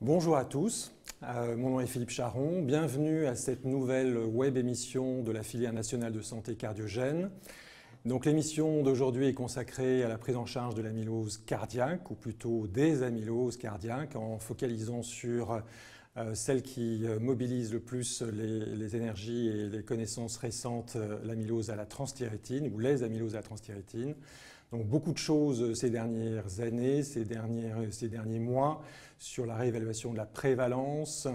Bonjour à tous, mon nom est Philippe Charon, bienvenue à cette nouvelle web émission de la filière nationale de santé cardiogène. Donc l'émission d'aujourd'hui est consacrée à la prise en charge de l'amylose cardiaque, ou plutôt des amyloses cardiaques, en focalisant sur celle qui mobilise le plus les énergies et les connaissances récentes, l'amylose à la transthyrétine, ou les amyloses à la transthyrétine. Donc beaucoup de choses ces dernières années, ces derniers mois, sur la réévaluation de la prévalence,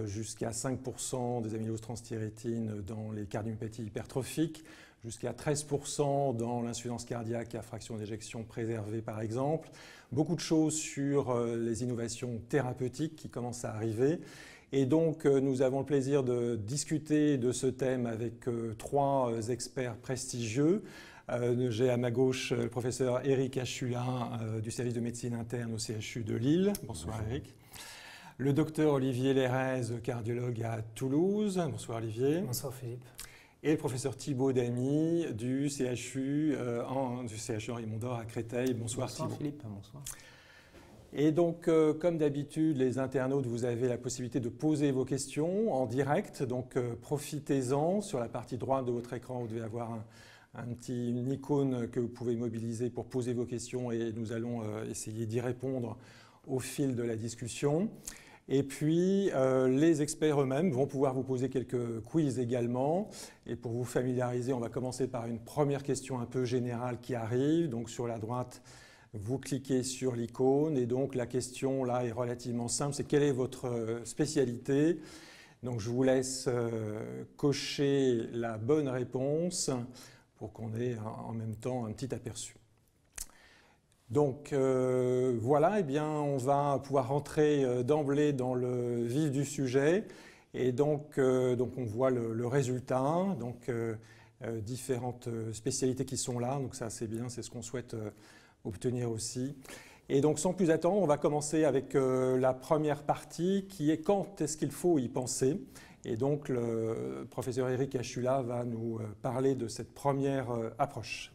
jusqu'à 5% des amyloses transthyrétine dans les cardiomyopathies hypertrophiques, jusqu'à 13% dans l'insuffisance cardiaque à fraction d'éjection préservée par exemple. Beaucoup de choses sur les innovations thérapeutiques qui commencent à arriver. Et donc nous avons le plaisir de discuter de ce thème avec trois experts prestigieux. J'ai à ma gauche le professeur Éric Achula du service de médecine interne au CHU de Lille. Bonsoir Éric. Le docteur Olivier Lérez, cardiologue à Toulouse. Bonsoir Olivier. Bonsoir Philippe. Et le professeur Thibaut Damy du CHU Henri Mondor à Créteil. Bonsoir Thibaut. Bonsoir Philippe, bonsoir. Et donc, comme d'habitude, les internautes, vous avez la possibilité de poser vos questions en direct. Donc, profitez-en. Sur la partie droite de votre écran, vous devez avoir une icône que vous pouvez mobiliser pour poser vos questions et nous allons essayer d'y répondre au fil de la discussion. Et puis, les experts eux-mêmes vont pouvoir vous poser quelques quiz également. Et pour vous familiariser, on va commencer par une première question un peu générale qui arrive. Donc, sur la droite, vous cliquez sur l'icône. Et donc, la question là est relativement simple. C'est quelle est votre spécialité? Donc, je vous laisse cocher la bonne réponse pour qu'on ait en même temps un petit aperçu. Donc voilà, eh bien, on va pouvoir rentrer d'emblée dans le vif du sujet. Et donc on voit le résultat, donc différentes spécialités qui sont là. Donc ça c'est bien, c'est ce qu'on souhaite obtenir aussi. Et donc sans plus attendre, on va commencer avec la première partie qui est quand est-ce qu'il faut y penser. Et donc le professeur Éric Achula va nous parler de cette première approche.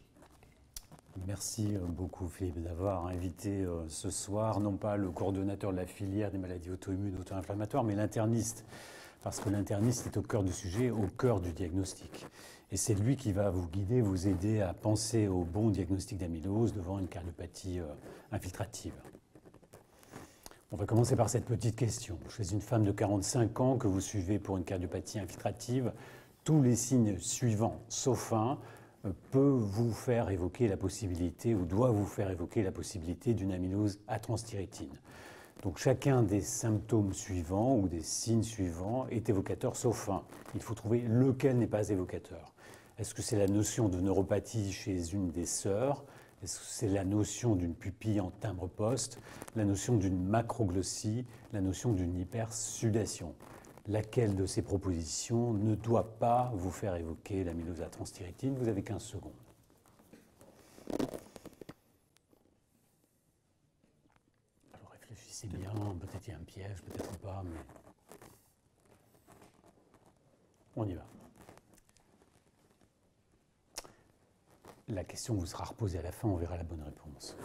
Merci beaucoup Philippe d'avoir invité ce soir, non pas le coordonnateur de la filière des maladies auto-immunes, auto-inflammatoires, mais l'interniste. Parce que l'interniste est au cœur du sujet, au cœur du diagnostic. Et c'est lui qui va vous guider, vous aider à penser au bon diagnostic d'amylose devant une cardiopathie infiltrative. On va commencer par cette petite question. Je suis une femme de 45 ans que vous suivez pour une cardiopathie infiltrative. Tous les signes suivants, sauf un, peut vous faire évoquer la possibilité ou doit vous faire évoquer la possibilité d'une amylose à transthyrétine. Donc chacun des symptômes suivants ou des signes suivants est évocateur sauf un. Il faut trouver lequel n'est pas évocateur. Est-ce que c'est la notion de neuropathie chez une des sœurs? Est-ce que c'est la notion d'une pupille en timbre poste? La notion d'une macroglossie? La notion d'une hypersudation? Laquelle de ces propositions ne doit pas vous faire évoquer l'amylose à transthyrétine? Vous avez 15 secondes. Alors réfléchissez bien, peut-être il y a un piège, peut-être pas, mais on y va. La question vous sera reposée à la fin, on verra la bonne réponse.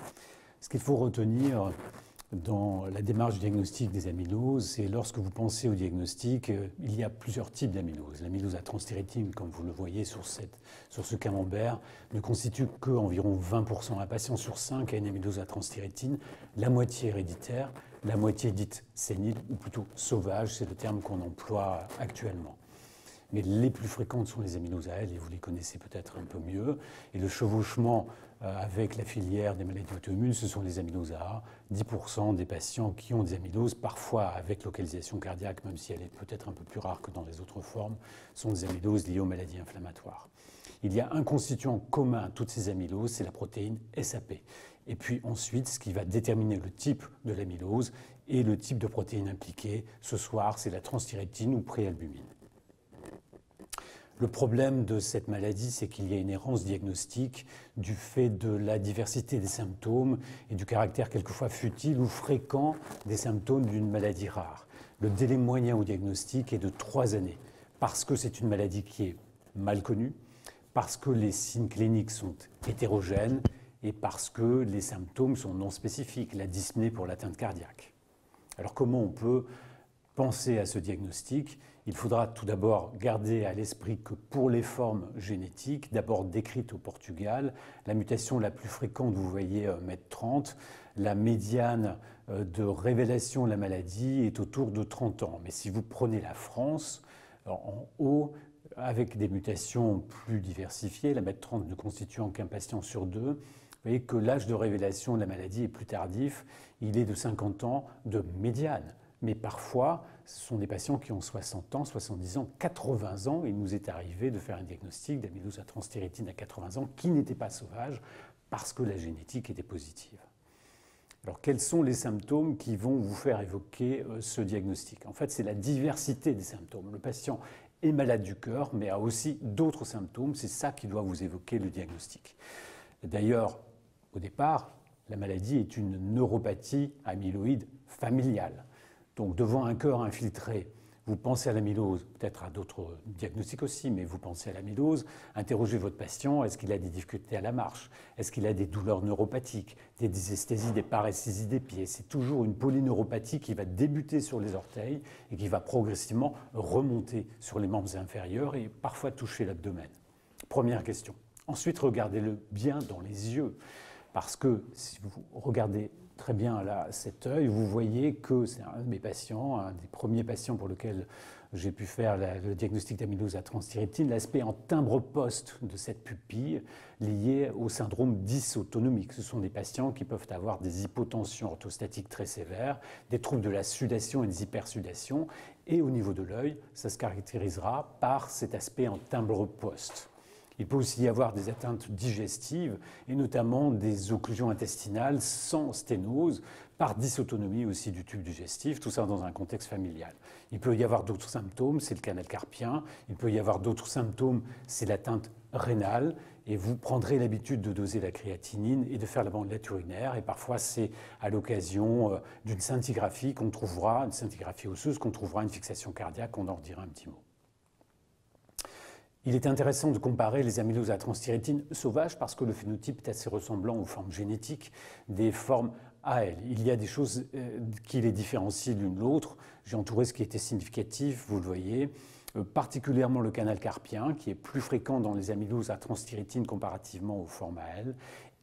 Ce qu'il faut retenir dans la démarche du diagnostic des amyloses, c'est lorsque vous pensez au diagnostic, il y a plusieurs types d'amylose. L'amylose à transthyrétine, comme vous le voyez sur ce camembert, ne constitue qu'environ 20%. Un patient sur 5 a une amylose à transthyrétine, la moitié héréditaire, la moitié dite sénile, ou plutôt sauvage, c'est le terme qu'on emploie actuellement. Mais les plus fréquentes sont les amyloses à L, et vous les connaissez peut-être un peu mieux. Et le chevauchement avec la filière des maladies auto-immunes, ce sont les amyloses A. 10% des patients qui ont des amyloses, parfois avec localisation cardiaque, même si elle est peut-être un peu plus rare que dans les autres formes, sont des amyloses liées aux maladies inflammatoires. Il y a un constituant commun à toutes ces amyloses, c'est la protéine SAP. Et puis ensuite, ce qui va déterminer le type de l'amylose et le type de protéine impliquée, ce soir, c'est la transthyrétine ou préalbumine. Le problème de cette maladie, c'est qu'il y a une errance diagnostique du fait de la diversité des symptômes et du caractère quelquefois futile ou fréquent des symptômes d'une maladie rare. Le délai moyen au diagnostic est de 3 années, parce que c'est une maladie qui est mal connue, parce que les signes cliniques sont hétérogènes et parce que les symptômes sont non spécifiques, la dyspnée pour l'atteinte cardiaque. Alors comment on peut penser à ce diagnostic? Il faudra tout d'abord garder à l'esprit que pour les formes génétiques, d'abord décrites au Portugal, la mutation la plus fréquente, vous voyez, M30, la médiane de révélation de la maladie est autour de 30 ans. Mais si vous prenez la France, en haut, avec des mutations plus diversifiées, la M30 ne constituant qu'un patient sur deux, vous voyez que l'âge de révélation de la maladie est plus tardif, il est de 50 ans de médiane. Mais parfois, ce sont des patients qui ont 60 ans, 70 ans, 80 ans. Il nous est arrivé de faire un diagnostic d'amylose à transthyrétine à 80 ans qui n'était pas sauvage parce que la génétique était positive. Alors, quels sont les symptômes qui vont vous faire évoquer ce diagnostic? En fait, c'est la diversité des symptômes. Le patient est malade du cœur, mais a aussi d'autres symptômes. C'est ça qui doit vous évoquer le diagnostic. D'ailleurs, au départ, la maladie est une neuropathie amyloïde familiale. Donc, devant un cœur infiltré, vous pensez à l'amylose, peut-être à d'autres diagnostics aussi, mais vous pensez à l'amylose, interrogez votre patient, est-ce qu'il a des difficultés à la marche? Est-ce qu'il a des douleurs neuropathiques, des dysesthésies, des paresthésies des pieds? C'est toujours une polyneuropathie qui va débuter sur les orteils et qui va progressivement remonter sur les membres inférieurs et parfois toucher l'abdomen. Première question. Ensuite, regardez-le bien dans les yeux, parce que si vous regardez très bien là, cet œil, vous voyez que c'est un de mes patients, un des premiers patients pour lequel j'ai pu faire le diagnostic d'amylose à transthyrétine, l'aspect en timbre-poste de cette pupille lié au syndrome dysautonomique. Ce sont des patients qui peuvent avoir des hypotensions orthostatiques très sévères, des troubles de la sudation et des hypersudations, et au niveau de l'œil, ça se caractérisera par cet aspect en timbre-poste. Il peut aussi y avoir des atteintes digestives et notamment des occlusions intestinales sans sténose par dysautonomie aussi du tube digestif, tout ça dans un contexte familial. Il peut y avoir d'autres symptômes, c'est le canal carpien. Il peut y avoir d'autres symptômes, c'est l'atteinte rénale. Et vous prendrez l'habitude de doser la créatinine et de faire la bandelette urinaire. Et parfois, c'est à l'occasion d'une scintigraphie qu'on trouvera, une scintigraphie osseuse, qu'on trouvera une fixation cardiaque, on en redira un petit mot. Il est intéressant de comparer les amyloses à transthyrétine sauvages parce que le phénotype est assez ressemblant aux formes génétiques des formes AL. Il y a des choses qui les différencient l'une de l'autre. J'ai entouré ce qui était significatif, vous le voyez, particulièrement le canal carpien qui est plus fréquent dans les amyloses à transthyrétine comparativement aux formes AL,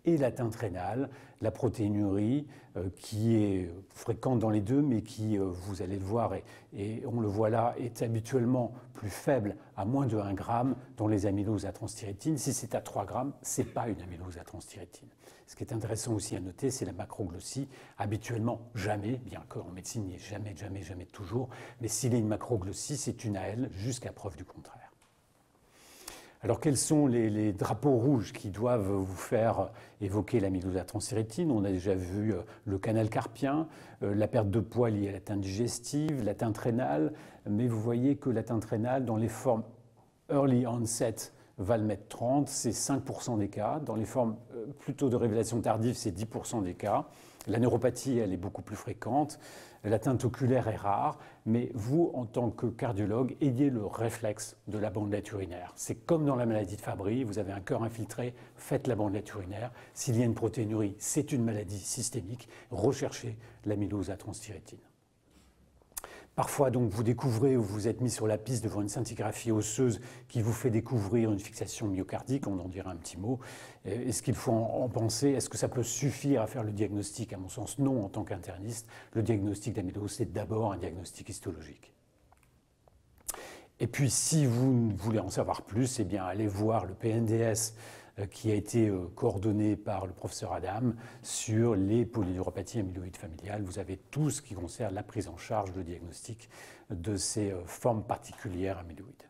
et l'atteinte rénale, la protéinurie qui est fréquente dans les deux, mais qui, vous allez le voir, et on le voit là, est habituellement plus faible à moins de 1 g dans les amyloses à transthyrétine. Si c'est à 3 g, ce n'est pas une amylose à transthyrétine. Ce qui est intéressant aussi à noter, c'est la macroglossie. Habituellement, jamais, bien qu'en médecine, il n'y ait jamais toujours, mais s'il y a une macroglossie, c'est une AL jusqu'à preuve du contraire. Alors, quels sont les drapeaux rouges qui doivent vous faire évoquer l'amylose à transthyrétine? On a déjà vu le canal carpien, la perte de poids liée à l'atteinte digestive, l'atteinte rénale, mais vous voyez que l'atteinte rénale, dans les formes early onset, va le mettre 30, c'est 5% des cas. Dans les formes plutôt de révélation tardive, c'est 10% des cas. La neuropathie, elle est beaucoup plus fréquente. L'atteinte oculaire est rare, mais vous, en tant que cardiologue, ayez le réflexe de la bandelette urinaire. C'est comme dans la maladie de Fabry, vous avez un cœur infiltré, faites la bandelette urinaire. S'il y a une protéinurie, c'est une maladie systémique, recherchez l'amylose à transthyrétine. Parfois, donc, vous découvrez ou vous êtes mis sur la piste devant une scintigraphie osseuse qui vous fait découvrir une fixation myocardique, on en dira un petit mot. Est-ce qu'il faut en penser? Est-ce que ça peut suffire à faire le diagnostic? À mon sens, non, en tant qu'interniste. Le diagnostic d'amylose, c'est d'abord un diagnostic histologique. Et puis, si vous voulez en savoir plus, eh bien, allez voir le PNDS qui a été coordonné par le professeur Adam sur les polyneuropathies amyloïdes familiales. Vous avez tout ce qui concerne la prise en charge, le diagnostic de ces formes particulières amyloïdes.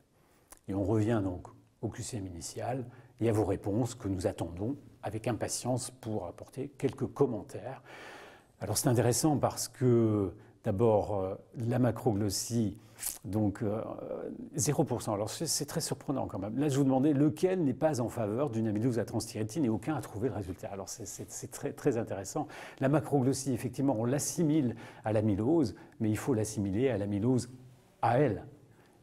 Et on revient donc au QCM initial et à vos réponses que nous attendons avec impatience pour apporter quelques commentaires. Alors c'est intéressant parce que d'abord la macroglossie, donc 0%. Alors c'est très surprenant quand même. Là, je vous demandais lequel n'est pas en faveur d'une amylose à transthyrétine et aucun a trouvé le résultat. Alors c'est très intéressant. La macroglossie, effectivement, on l'assimile à l'amylose, mais il faut l'assimiler à l'amylose AL.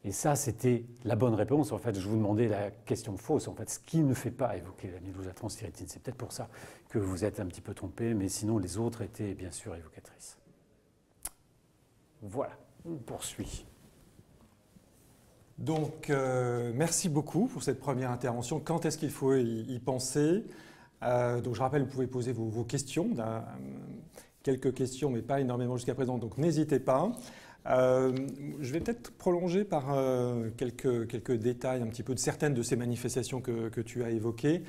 Et ça, c'était la bonne réponse. En fait, je vous demandais la question fausse. En fait, ce qui ne fait pas évoquer l'amylose à transthyrétine, c'est peut-être pour ça que vous êtes un petit peu trompé, mais sinon les autres étaient bien sûr évocatrices. Voilà, on poursuit. Donc, merci beaucoup pour cette première intervention. Quand est-ce qu'il faut y penser? Donc, je rappelle, vous pouvez poser vos questions. Quelques questions, mais pas énormément jusqu'à présent, donc n'hésitez pas. Je vais peut-être prolonger par quelques détails un petit peu de certaines de ces manifestations que tu as évoquées,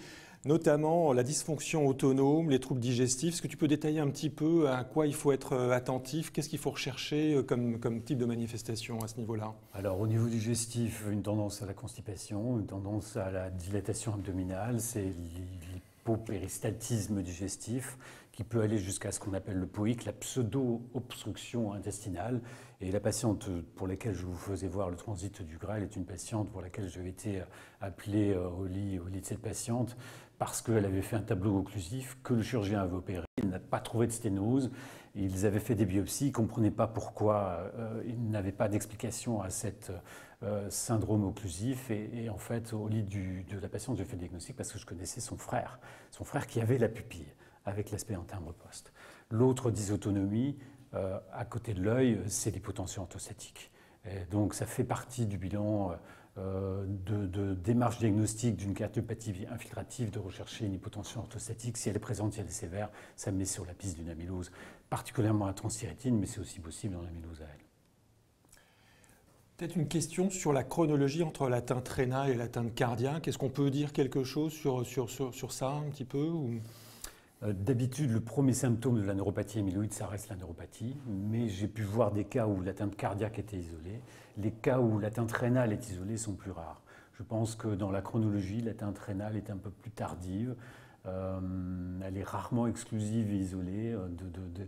notamment la dysfonction autonome, les troubles digestifs. Est-ce que tu peux détailler un petit peu à quoi il faut être attentif? Qu'est-ce qu'il faut rechercher comme type de manifestation à ce niveau-là? Alors au niveau digestif, une tendance à la constipation, une tendance à la dilatation abdominale, c'est l'hypopéristatisme digestif qui peut aller jusqu'à ce qu'on appelle le POIC, la pseudo-obstruction intestinale. Et la patiente pour laquelle je vous faisais voir le transit du gras, elle est une patiente pour laquelle j'avais été appelé au lit de cette patiente parce qu'elle avait fait un tableau occlusif que le chirurgien avait opéré. Il n'a pas trouvé de sténose. Ils avaient fait des biopsies, ils ne comprenaient pas pourquoi, ils n'avaient pas d'explication à cette syndrome occlusif. Et en fait, au lit de la patiente, j'ai fait le diagnostic parce que je connaissais son frère qui avait la pupille avec l'aspect en timbre-poste. L'autre dysautonomie, à côté de l'œil, c'est l'hypotension orthostatique. Et donc ça fait partie du bilan de démarche diagnostique d'une cardiopathie infiltrative de rechercher une hypotension orthostatique. Si elle est présente, si elle est sévère, ça met sur la piste d'une amylose, particulièrement à transthyrétine, mais c'est aussi possible dans l'amylose à elle. Peut-être une question sur la chronologie entre l'atteinte rénale et l'atteinte cardiaque. Est-ce qu'on peut dire quelque chose sur ça un petit peu ou... D'habitude, le premier symptôme de la neuropathie amyloïde, ça reste la neuropathie, mais j'ai pu voir des cas où l'atteinte cardiaque était isolée. Les cas où l'atteinte rénale est isolée sont plus rares. Je pense que dans la chronologie, l'atteinte rénale est un peu plus tardive. Elle est rarement exclusive et isolée.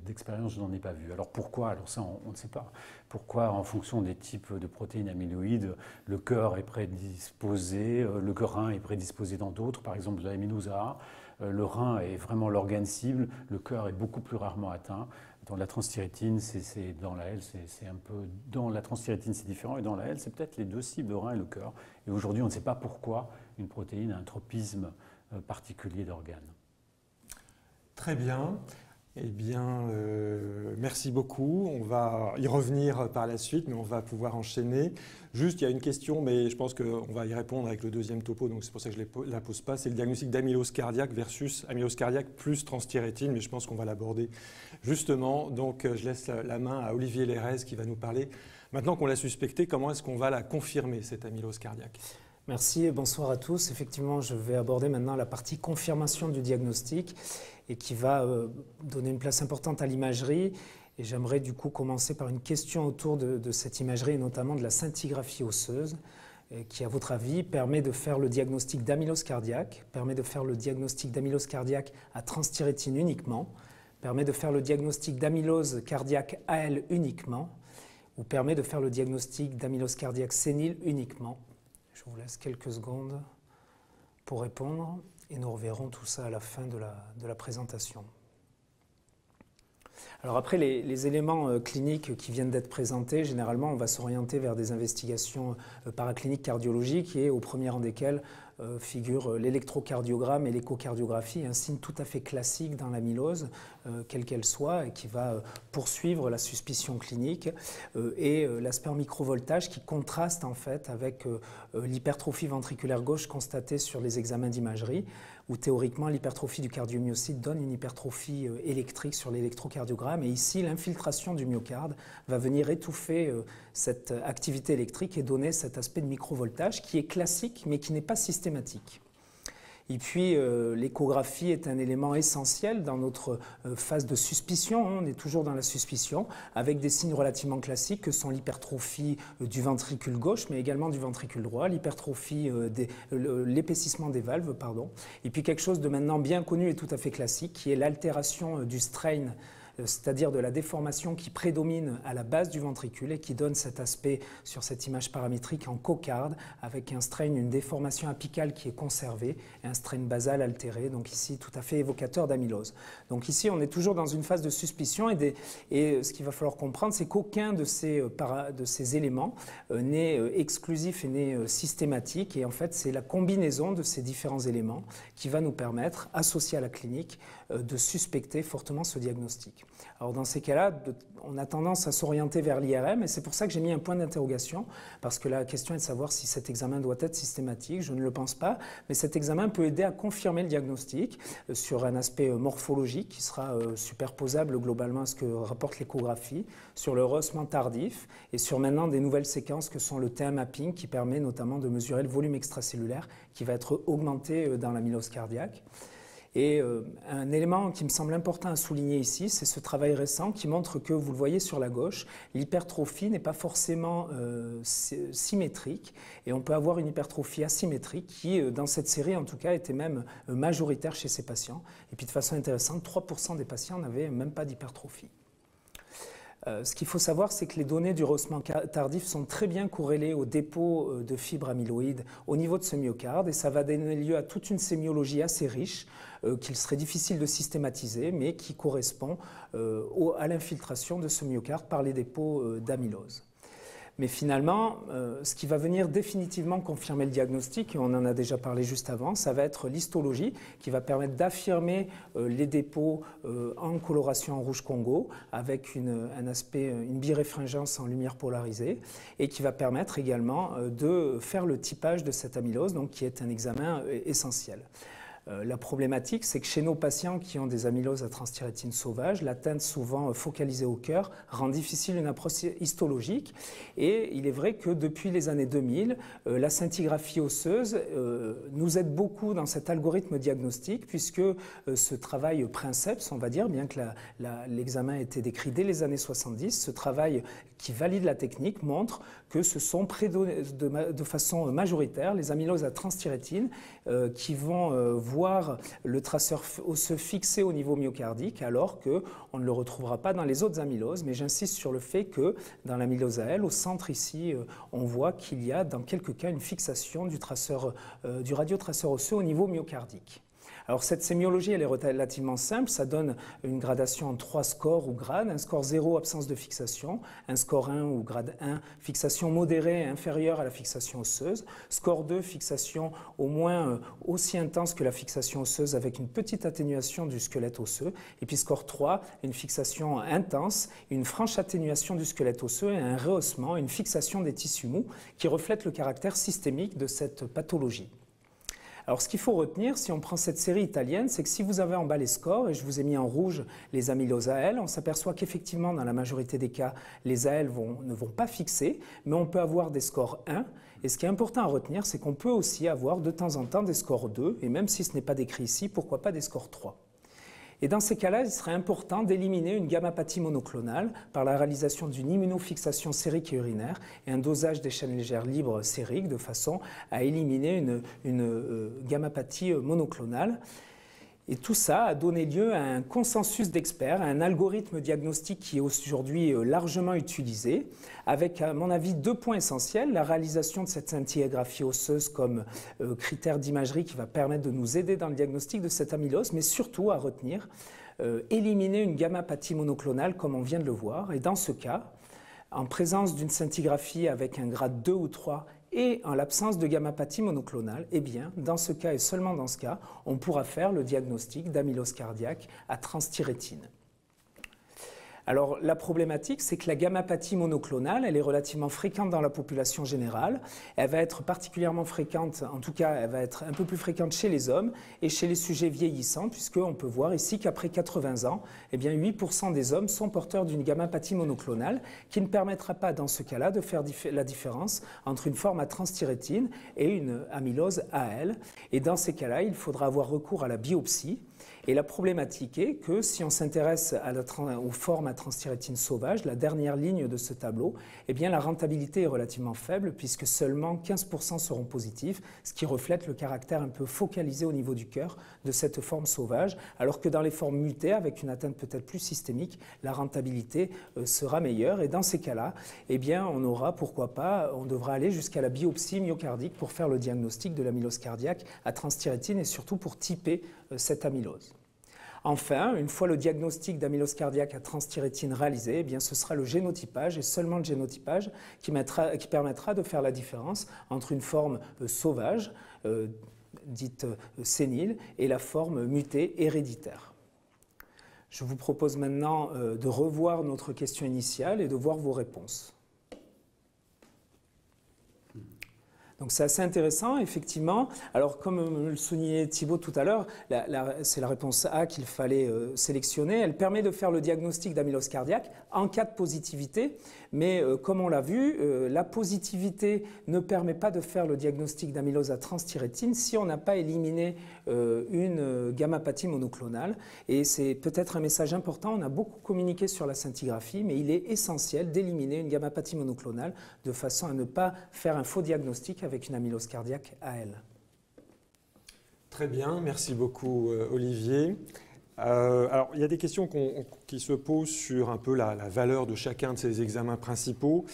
D'expérience, je n'en ai pas vu. Alors pourquoi? Alors ça, on ne sait pas. Pourquoi, en fonction des types de protéines amyloïdes, le cœur est prédisposé, le rein est prédisposé dans d'autres, par exemple de l'amylose A. Le rein est vraiment l'organe cible, le cœur est beaucoup plus rarement atteint. Dans la transthyrétine, dans la L, c'est un peu... Dans la transthyrétine, c'est différent, et dans la L, c'est peut-être les deux cibles, le rein et le cœur. Et aujourd'hui, on ne sait pas pourquoi une protéine a un tropisme particulier d'organes. Très bien. Eh bien, merci beaucoup. On va y revenir par la suite, mais on va pouvoir enchaîner. Juste, il y a une question, mais je pense qu'on va y répondre avec le deuxième topo, donc c'est pour ça que je ne la pose pas. C'est le diagnostic d'amylose cardiaque versus amylose cardiaque plus transthyrétine, mais je pense qu'on va l'aborder justement. Donc, je laisse la main à Olivier Lérez qui va nous parler. Maintenant qu'on l'a suspecté, comment est-ce qu'on va la confirmer, cette amylose cardiaque? Merci et bonsoir à tous. Effectivement, je vais aborder maintenant la partie confirmation du diagnostic et qui va donner une place importante à l'imagerie. Et j'aimerais du coup commencer par une question autour de cette imagerie et notamment de la scintigraphie osseuse qui, à votre avis, permet de faire le diagnostic d'amylose cardiaque, permet de faire le diagnostic d'amylose cardiaque à transthyrétine uniquement, permet de faire le diagnostic d'amylose cardiaque AL uniquement ou permet de faire le diagnostic d'amylose cardiaque sénile uniquement. Je vous laisse quelques secondes pour répondre et nous reverrons tout ça à la fin de la présentation. Alors après, les éléments cliniques qui viennent d'être présentés, généralement, on va s'orienter vers des investigations paracliniques cardiologiques et au premier rang desquelles figurent l'électrocardiogramme et l'échocardiographie, un signe tout à fait classique dans l'amylose, quelle qu'elle soit, et qui va poursuivre la suspicion clinique, et l'aspect en microvoltage qui contraste en fait avec l'hypertrophie ventriculaire gauche constatée sur les examens d'imagerie, où théoriquement l'hypertrophie du cardiomyocyte donne une hypertrophie électrique sur l'électrocardiogramme, et ici l'infiltration du myocarde va venir étouffer cette activité électrique et donner cet aspect de microvoltage qui est classique mais qui n'est pas systématique. Et puis l'échographie est un élément essentiel dans notre phase de suspicion, on est toujours dans la suspicion, avec des signes relativement classiques que sont l'hypertrophie du ventricule gauche, mais également du ventricule droit, l'hypertrophie, l'épaississement des valves, pardon. Et puis quelque chose de maintenant bien connu et tout à fait classique, qui est l'altération du strain, c'est-à-dire de la déformation qui prédomine à la base du ventricule et qui donne cet aspect sur cette image paramétrique en cocarde avec un strain, une déformation apicale qui est conservée et un strain basal altéré, donc ici tout à fait évocateur d'amylose. Donc ici on est toujours dans une phase de suspicion et ce qu'il va falloir comprendre c'est qu'aucun de ces éléments n'est exclusif et n'est systématique et en fait c'est la combinaison de ces différents éléments qui va nous permettre, associés à la clinique, de suspecter fortement ce diagnostic. Alors dans ces cas-là, on a tendance à s'orienter vers l'IRM et c'est pour ça que j'ai mis un point d'interrogation parce que la question est de savoir si cet examen doit être systématique. Je ne le pense pas, mais cet examen peut aider à confirmer le diagnostic sur un aspect morphologique qui sera superposable globalement à ce que rapporte l'échographie, sur le rehaussement tardif et sur maintenant des nouvelles séquences que sont le TM mapping qui permet notamment de mesurer le volume extracellulaire qui va être augmenté dans l'amylose cardiaque. Et un élément qui me semble important à souligner ici, c'est ce travail récent qui montre que, vous le voyez sur la gauche, l'hypertrophie n'est pas forcément symétrique et on peut avoir une hypertrophie asymétrique qui, dans cette série en tout cas, était même majoritaire chez ces patients. Et puis de façon intéressante, 3% des patients n'avaient même pas d'hypertrophie. Ce qu'il faut savoir, c'est que les données du rehaussement tardif sont très bien corrélées au dépôt de fibres amyloïdes au niveau de ce myocarde et ça va donner lieu à toute une sémiologie assez riche qu'il serait difficile de systématiser mais qui correspond à l'infiltration de ce myocarde par les dépôts d'amylose. Mais finalement, ce qui va venir définitivement confirmer le diagnostic, et on en a déjà parlé juste avant, ça va être l'histologie qui va permettre d'affirmer les dépôts en coloration en rouge Congo avec un aspect, une biréfringence en lumière polarisée et qui va permettre également de faire le typage de cette amylose, donc qui est un examen essentiel. La problématique, c'est que chez nos patients qui ont des amyloses à transthyrétine sauvage, l'atteinte souvent focalisée au cœur rend difficile une approche histologique. Et il est vrai que depuis les années 2000, la scintigraphie osseuse nous aide beaucoup dans cet algorithme diagnostique, puisque ce travail Princeps, on va dire, bien que l'examen ait été décrit dès les années 70, ce travail qui valide la technique montre que ce sont de façon majoritaire les amyloses à transthyrétine qui vont voir le traceur osseux fixé au niveau myocardique alors qu'on ne le retrouvera pas dans les autres amyloses. Mais j'insiste sur le fait que dans l'amylose AL, au centre ici, on voit qu'il y a dans quelques cas une fixation du radiotraceur osseux au niveau myocardique. Alors cette sémiologie, elle est relativement simple, ça donne une gradation en 3 scores ou grades, un score 0, absence de fixation, un score 1 ou grade 1, fixation modérée inférieure à la fixation osseuse, score 2, fixation au moins aussi intense que la fixation osseuse avec une petite atténuation du squelette osseux, et puis score 3, une fixation intense, une franche atténuation du squelette osseux et un rehaussement, une fixation des tissus mous qui reflète le caractère systémique de cette pathologie. Alors, ce qu'il faut retenir, si on prend cette série italienne, c'est que si vous avez en bas les scores, et je vous ai mis en rouge les amyloses AL, on s'aperçoit qu'effectivement, dans la majorité des cas, les AL ne vont pas fixer, mais on peut avoir des scores 1. Et ce qui est important à retenir, c'est qu'on peut aussi avoir de temps en temps des scores 2, et même si ce n'est pas décrit ici, pourquoi pas des scores 3. Et dans ces cas-là, il serait important d'éliminer une gammapathie monoclonale par la réalisation d'une immunofixation sérique et urinaire et un dosage des chaînes légères libres sériques de façon à éliminer une gammapathie monoclonale. Et tout ça a donné lieu à un consensus d'experts, à un algorithme diagnostique qui est aujourd'hui largement utilisé, avec, à mon avis, 2 points essentiels. La réalisation de cette scintigraphie osseuse comme critère d'imagerie qui va permettre de nous aider dans le diagnostic de cette amylose, mais surtout à retenir, éliminer une gammapathie monoclonale comme on vient de le voir. Et dans ce cas, en présence d'une scintigraphie avec un grade 2 ou 3 et en l'absence de gammapathie monoclonale, eh bien, dans ce cas et seulement dans ce cas, on pourra faire le diagnostic d'amylose cardiaque à transthyrétine. Alors, la problématique, c'est que la gammapathie monoclonale, elle est relativement fréquente dans la population générale. Elle va être particulièrement fréquente, en tout cas, elle va être un peu plus fréquente chez les hommes et chez les sujets vieillissants, puisqu'on peut voir ici qu'après 80 ans, eh bien, 8% des hommes sont porteurs d'une gammapathie monoclonale qui ne permettra pas, dans ce cas-là, de faire la différence entre une forme à transthyrétine et une amylose AL. Et dans ces cas-là, il faudra avoir recours à la biopsie. Et la problématique est que si on s'intéresse aux formes à transthyrétine sauvage, la dernière ligne de ce tableau, eh bien la rentabilité est relativement faible puisque seulement 15% seront positifs, ce qui reflète le caractère un peu focalisé au niveau du cœur de cette forme sauvage, alors que dans les formes mutées, avec une atteinte peut-être plus systémique, la rentabilité sera meilleure. Et dans ces cas-là, eh bien on aura, pourquoi pas, on devra aller jusqu'à la biopsie myocardique pour faire le diagnostic de l'amylose cardiaque à transthyrétine et surtout pour typer cette amylose. Enfin, une fois le diagnostic d'amylose cardiaque à transthyrétine réalisé, eh bien, ce sera le génotypage et seulement le génotypage qui permettra de faire la différence entre une forme sauvage, dite sénile, et la forme mutée héréditaire. Je vous propose maintenant de revoir notre question initiale et de voir vos réponses. Donc c'est assez intéressant, effectivement. Alors comme le soulignait Thibaut tout à l'heure, c'est la réponse A qu'il fallait sélectionner. Elle permet de faire le diagnostic d'amylose cardiaque en cas de positivité. Mais comme on l'a vu, la positivité ne permet pas de faire le diagnostic d'amylose à transthyrétine si on n'a pas éliminé une gammapathie monoclonale. Et c'est peut-être un message important. On a beaucoup communiqué sur la scintigraphie, mais il est essentiel d'éliminer une gammapathie monoclonale de façon à ne pas faire un faux diagnostic avec une amylose cardiaque à elle. Très bien, merci beaucoup Olivier. Alors, il y a des questions qui se posent sur un peu la valeur de chacun de ces examens principaux,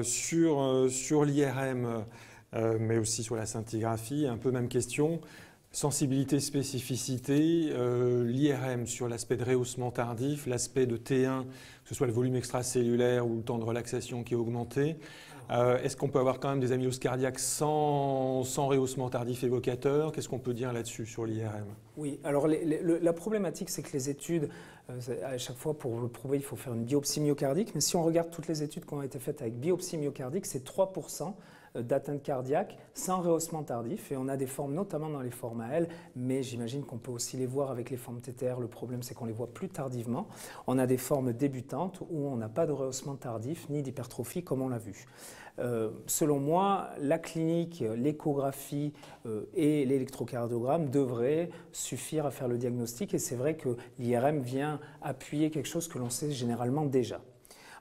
sur l'IRM, mais aussi sur la scintigraphie. Un peu même question, sensibilité, spécificité, l'IRM sur l'aspect de rehaussement tardif, l'aspect de T1, que ce soit le volume extracellulaire ou le temps de relaxation qui est augmenté. Est-ce qu'on peut avoir quand même des amyloses cardiaques sans rehaussement tardif évocateur? Qu'est-ce qu'on peut dire là-dessus sur l'IRM? Oui, alors la problématique, c'est que les études, à chaque fois pour le prouver, il faut faire une biopsie myocardique. Mais si on regarde toutes les études qui ont été faites avec biopsie myocardique, c'est 3% d'atteinte cardiaque sans rehaussement tardif. Et on a des formes, notamment dans les formes AL, mais j'imagine qu'on peut aussi les voir avec les formes TTR. Le problème, c'est qu'on les voit plus tardivement. On a des formes débutantes où on n'a pas de rehaussement tardif ni d'hypertrophie, comme on l'a vu. Selon moi, la clinique, l'échographie et l'électrocardiogramme devraient suffire à faire le diagnostic. Et c'est vrai que l'IRM vient appuyer quelque chose que l'on sait généralement déjà.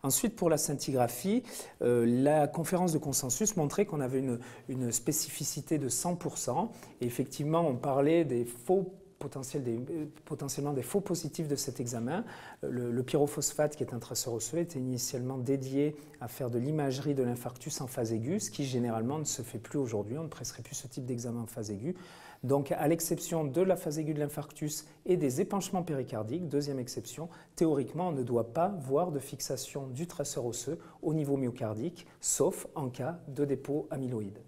Ensuite, pour la scintigraphie, la conférence de consensus montrait qu'on avait une spécificité de 100%. Et effectivement, on parlait des potentiellement des faux positifs de cet examen. Le pyrophosphate, qui est un traceur osseux, était initialement dédié à faire de l'imagerie de l'infarctus en phase aiguë, ce qui généralement ne se fait plus aujourd'hui. On ne presserait plus ce type d'examen en phase aiguë. Donc, à l'exception de la phase aiguë de l'infarctus et des épanchements péricardiques, deuxième exception, théoriquement, on ne doit pas voir de fixation du traceur osseux au niveau myocardique, sauf en cas de dépôt amyloïde.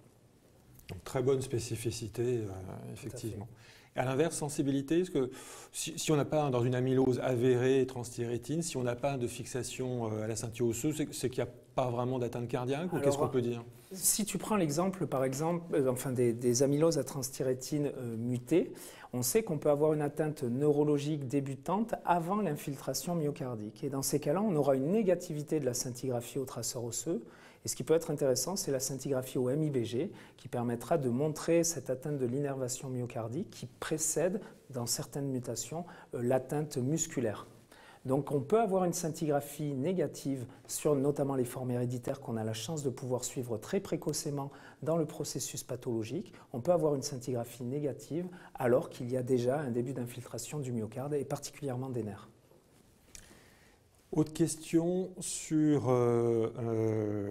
Donc, très bonne spécificité, effectivement. Et à l'inverse, sensibilité, parce que si on n'a pas dans une amylose avérée transthyrétine, si on n'a pas de fixation à la ceinture osseuse, c'est qu'il n'y a pas vraiment d'atteinte cardiaque, ou qu'est-ce qu'on peut dire? Si tu prends l'exemple, par exemple, des amyloses à transthyrétine mutées, on sait qu'on peut avoir une atteinte neurologique débutante avant l'infiltration myocardique. Et dans ces cas-là, on aura une négativité de la scintigraphie au traceur osseux. Et ce qui peut être intéressant, c'est la scintigraphie au MIBG qui permettra de montrer cette atteinte de l'innervation myocardique qui précède, dans certaines mutations, l'atteinte musculaire. Donc on peut avoir une scintigraphie négative sur notamment les formes héréditaires qu'on a la chance de pouvoir suivre très précocement dans le processus pathologique. On peut avoir une scintigraphie négative alors qu'il y a déjà un début d'infiltration du myocarde et particulièrement des nerfs. Autre question sur...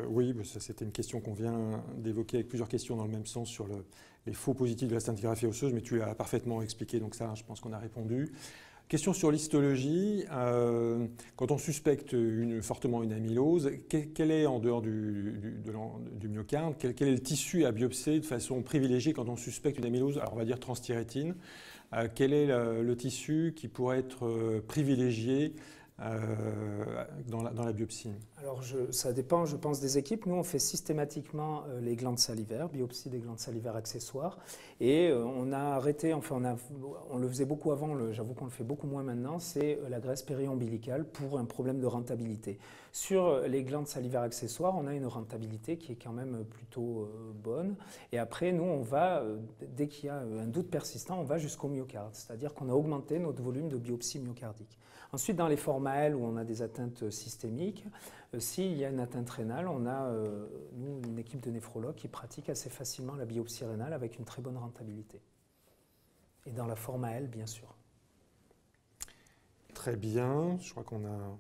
oui, ça c'était une question qu'on vient d'évoquer avec plusieurs questions dans le même sens sur les faux positifs de la scintigraphie osseuse, mais tu l'as parfaitement expliqué, donc ça, je pense qu'on a répondu. Question sur l'histologie. Quand on suspecte fortement une amylose, quel est, en dehors du myocarde, quel est le tissu à biopsier de façon privilégiée quand on suspecte une amylose? Alors on va dire transthyrétine. Quel est le tissu qui pourrait être privilégié dans la biopsie? Alors ça dépend, je pense, des équipes. Nous, on fait systématiquement les glandes salivaires, biopsie des glandes salivaires accessoires. Et on a arrêté, enfin on le faisait beaucoup avant, j'avoue qu'on le fait beaucoup moins maintenant, c'est la graisse périombilicale pour un problème de rentabilité. Sur les glandes salivaires accessoires, on a une rentabilité qui est quand même plutôt bonne. Et après, nous, on va, dès qu'il y a un doute persistant, on va jusqu'au myocarde. C'est-à-dire qu'on a augmenté notre volume de biopsie myocardique. Ensuite, dans les formes AL où on a des atteintes systémiques, s'il y a une atteinte rénale, on a nous, une équipe de néphrologues qui pratique assez facilement la biopsie rénale avec une très bonne rentabilité. Et dans la forme AL, bien sûr. Très bien, je crois qu'on a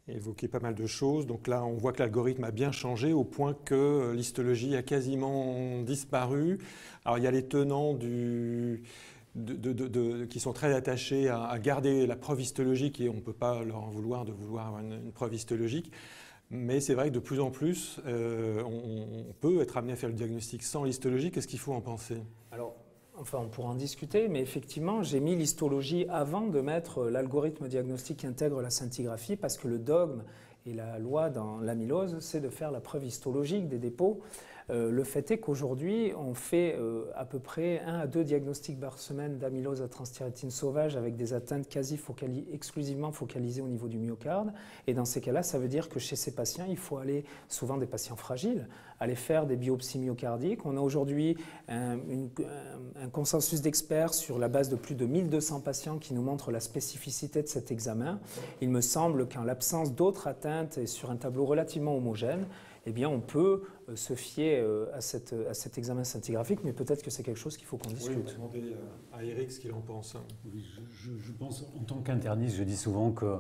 évoqué pas mal de choses. Donc là, on voit que l'algorithme a bien changé au point que l'histologie a quasiment disparu. Alors il y a les tenants qui sont très attachés à garder la preuve histologique et on ne peut pas leur en vouloir de vouloir avoir une preuve histologique. Mais c'est vrai que de plus en plus, on peut être amené à faire le diagnostic sans l'histologie. Qu'est-ce qu'il faut en penser? Alors, Enfin, on pourra en discuter, mais effectivement, j'ai mis l'histologie avant de mettre l'algorithme diagnostique qui intègre la scintigraphie, parce que le dogme et la loi dans l'amylose, c'est de faire la preuve histologique des dépôts. Le fait est qu'aujourd'hui, on fait à peu près 1 à 2 diagnostics par semaine d'amylose à transthyrétine sauvage avec des atteintes quasi exclusivement focalisées au niveau du myocarde. Et dans ces cas-là, ça veut dire que chez ces patients, il faut aller, souvent des patients fragiles, aller faire des biopsies myocardiques. On a aujourd'hui un consensus d'experts sur la base de plus de 1200 patients qui nous montrent la spécificité de cet examen. Il me semble qu'en l'absence d'autres atteintes et sur un tableau relativement homogène, eh bien, on peut se fier à cet examen scintigraphique, mais peut-être que c'est quelque chose qu'il faut qu'on discute. Oui, on va demander à Eric ce qu'il en pense. Oui, je pense, en tant qu'interniste, je dis souvent que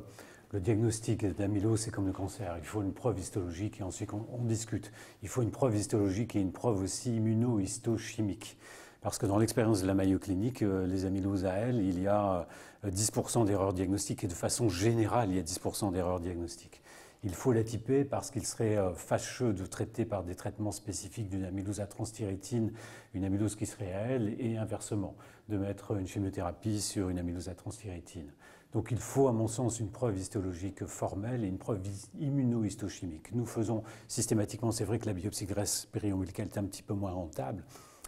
le diagnostic d'amylose, c'est comme le cancer. Il faut une preuve histologique et ensuite on discute. Il faut une preuve histologique et une preuve aussi immunohistochimique. Parce que dans l'expérience de la Mayo Clinique, les amyloses à elles, il y a 10% d'erreurs diagnostiques et de façon générale, il y a 10% d'erreurs diagnostiques. Il faut la typer parce qu'il serait fâcheux de traiter par des traitements spécifiques d'une amylose à transthyrétine, une amylose qui serait à elle, et inversement, de mettre une chimiothérapie sur une amylose à transthyrétine. Donc il faut, à mon sens, une preuve histologique formelle et une preuve immunohistochimique. Nous faisons systématiquement, c'est vrai que la biopsie graisse périombilicale est un petit peu moins rentable,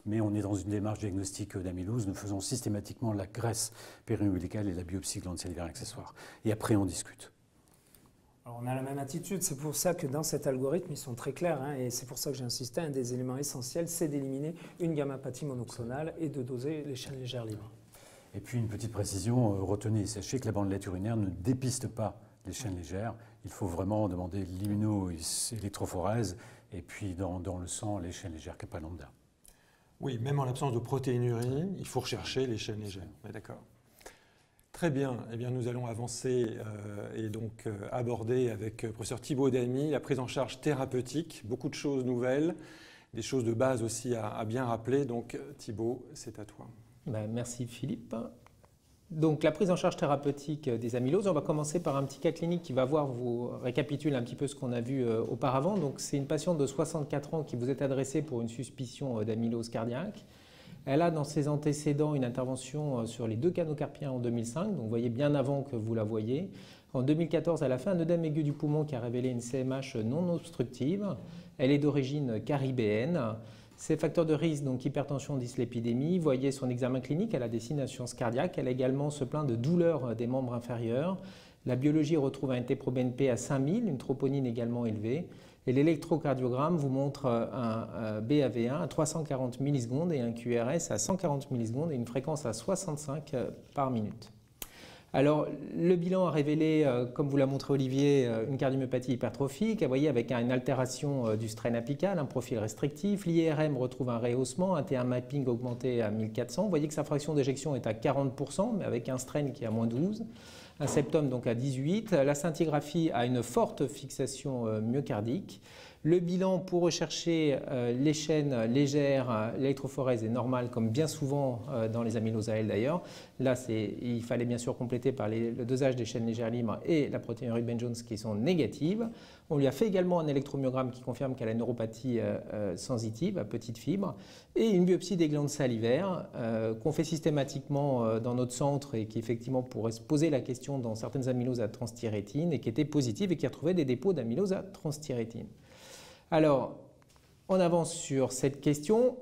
mais on est dans une démarche diagnostique d'amylose. Nous faisons systématiquement la graisse périombilicale et la biopsie glande salivaire accessoire. Et après, on discute. Alors on a la même attitude, c'est pour ça que dans cet algorithme, ils sont très clairs, hein, et c'est pour ça que j'ai insisté, un des éléments essentiels, c'est d'éliminer une gammapathie monoclonale et de doser les chaînes légères libres. Et puis une petite précision, retenez, sachez que la bandelette urinaire ne dépiste pas les chaînes légères. Il faut vraiment demander l'immunoélectrophorèse et puis dans le sang, les chaînes légères kappa lambda. Oui, même en l'absence de protéinurie, il faut rechercher les chaînes légères. D'accord. Très bien. Eh bien, nous allons avancer et donc aborder avec professeur Thibaut Damy la prise en charge thérapeutique. Beaucoup de choses nouvelles, des choses de base aussi à bien rappeler. Donc Thibaut, c'est à toi. Merci Philippe. Donc la prise en charge thérapeutique des amyloses, on va commencer par un petit cas clinique qui va vous récapituler un petit peu ce qu'on a vu auparavant. Donc c'est une patiente de 64 ans qui vous est adressée pour une suspicion d'amylose cardiaque. Elle a dans ses antécédents une intervention sur les 2 canaux carpiens en 2005, donc vous voyez bien avant que vous la voyez. En 2014, elle a fait un œdème aigu du poumon qui a révélé une CMH non obstructive. Elle est d'origine caribéenne. Ses facteurs de risque, donc hypertension, dyslipidémie, vous voyez son examen clinique, elle a des signes d'insuffisance cardiaque, elle a également se plaint de douleurs des membres inférieurs. La biologie retrouve un NT-proBNP à 5000, une troponine également élevée. Et l'électrocardiogramme vous montre un BAV1 à 340 millisecondes et un QRS à 140 millisecondes et une fréquence à 65 par minute. Alors, le bilan a révélé, comme vous l'a montré Olivier, une cardiomyopathie hypertrophique, vous voyez, avec une altération du strain apical, un profil restrictif. L'IRM retrouve un rehaussement, un T1 mapping augmenté à 1400. Vous voyez que sa fraction d'éjection est à 40%, mais avec un strain qui est à moins 12. Un septum donc à 18. La scintigraphie a une forte fixation myocardique. Le bilan pour rechercher les chaînes légères, l'électrophorèse est normale comme bien souvent dans les amyloses à L d'ailleurs. Là, il fallait bien sûr compléter par le dosage des chaînes légères libres et la protéinurie Ben-Jones qui sont négatives. On lui a fait également un électromyogramme qui confirme qu'elle a une neuropathie sensitive à petite fibre et une biopsie des glandes salivaires qu'on fait systématiquement dans notre centre et qui effectivement pourrait se poser la question dans certaines amyloses à transthyrétine et qui était positive et qui retrouvait des dépôts d'amylose à transthyrétine. Alors, on avance sur cette question.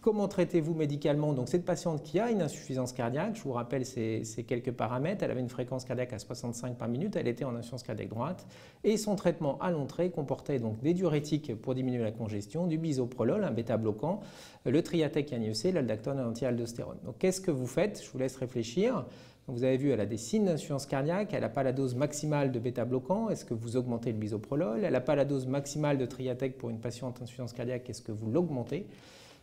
Comment traitez-vous médicalement donc cette patiente qui a une insuffisance cardiaque? Je vous rappelle ces quelques paramètres. Elle avait une fréquence cardiaque à 65 par minute, elle était en insuffisance cardiaque droite et son traitement à long trait comportait donc des diurétiques pour diminuer la congestion, du bisoprolol, un bêta-bloquant, le Triatec INIEC, l'aldactone, un anti-aldostérone. Donc qu'est-ce que vous faites? Je vous laisse réfléchir. Vous avez vu, elle a des signes d'insuffisance cardiaque, elle n'a pas la dose maximale de bêta-bloquant, est-ce que vous augmentez le bisoprolol? Elle n'a pas la dose maximale de Triatec pour une patiente en insuffisance cardiaque, est-ce que vous l'augmentez?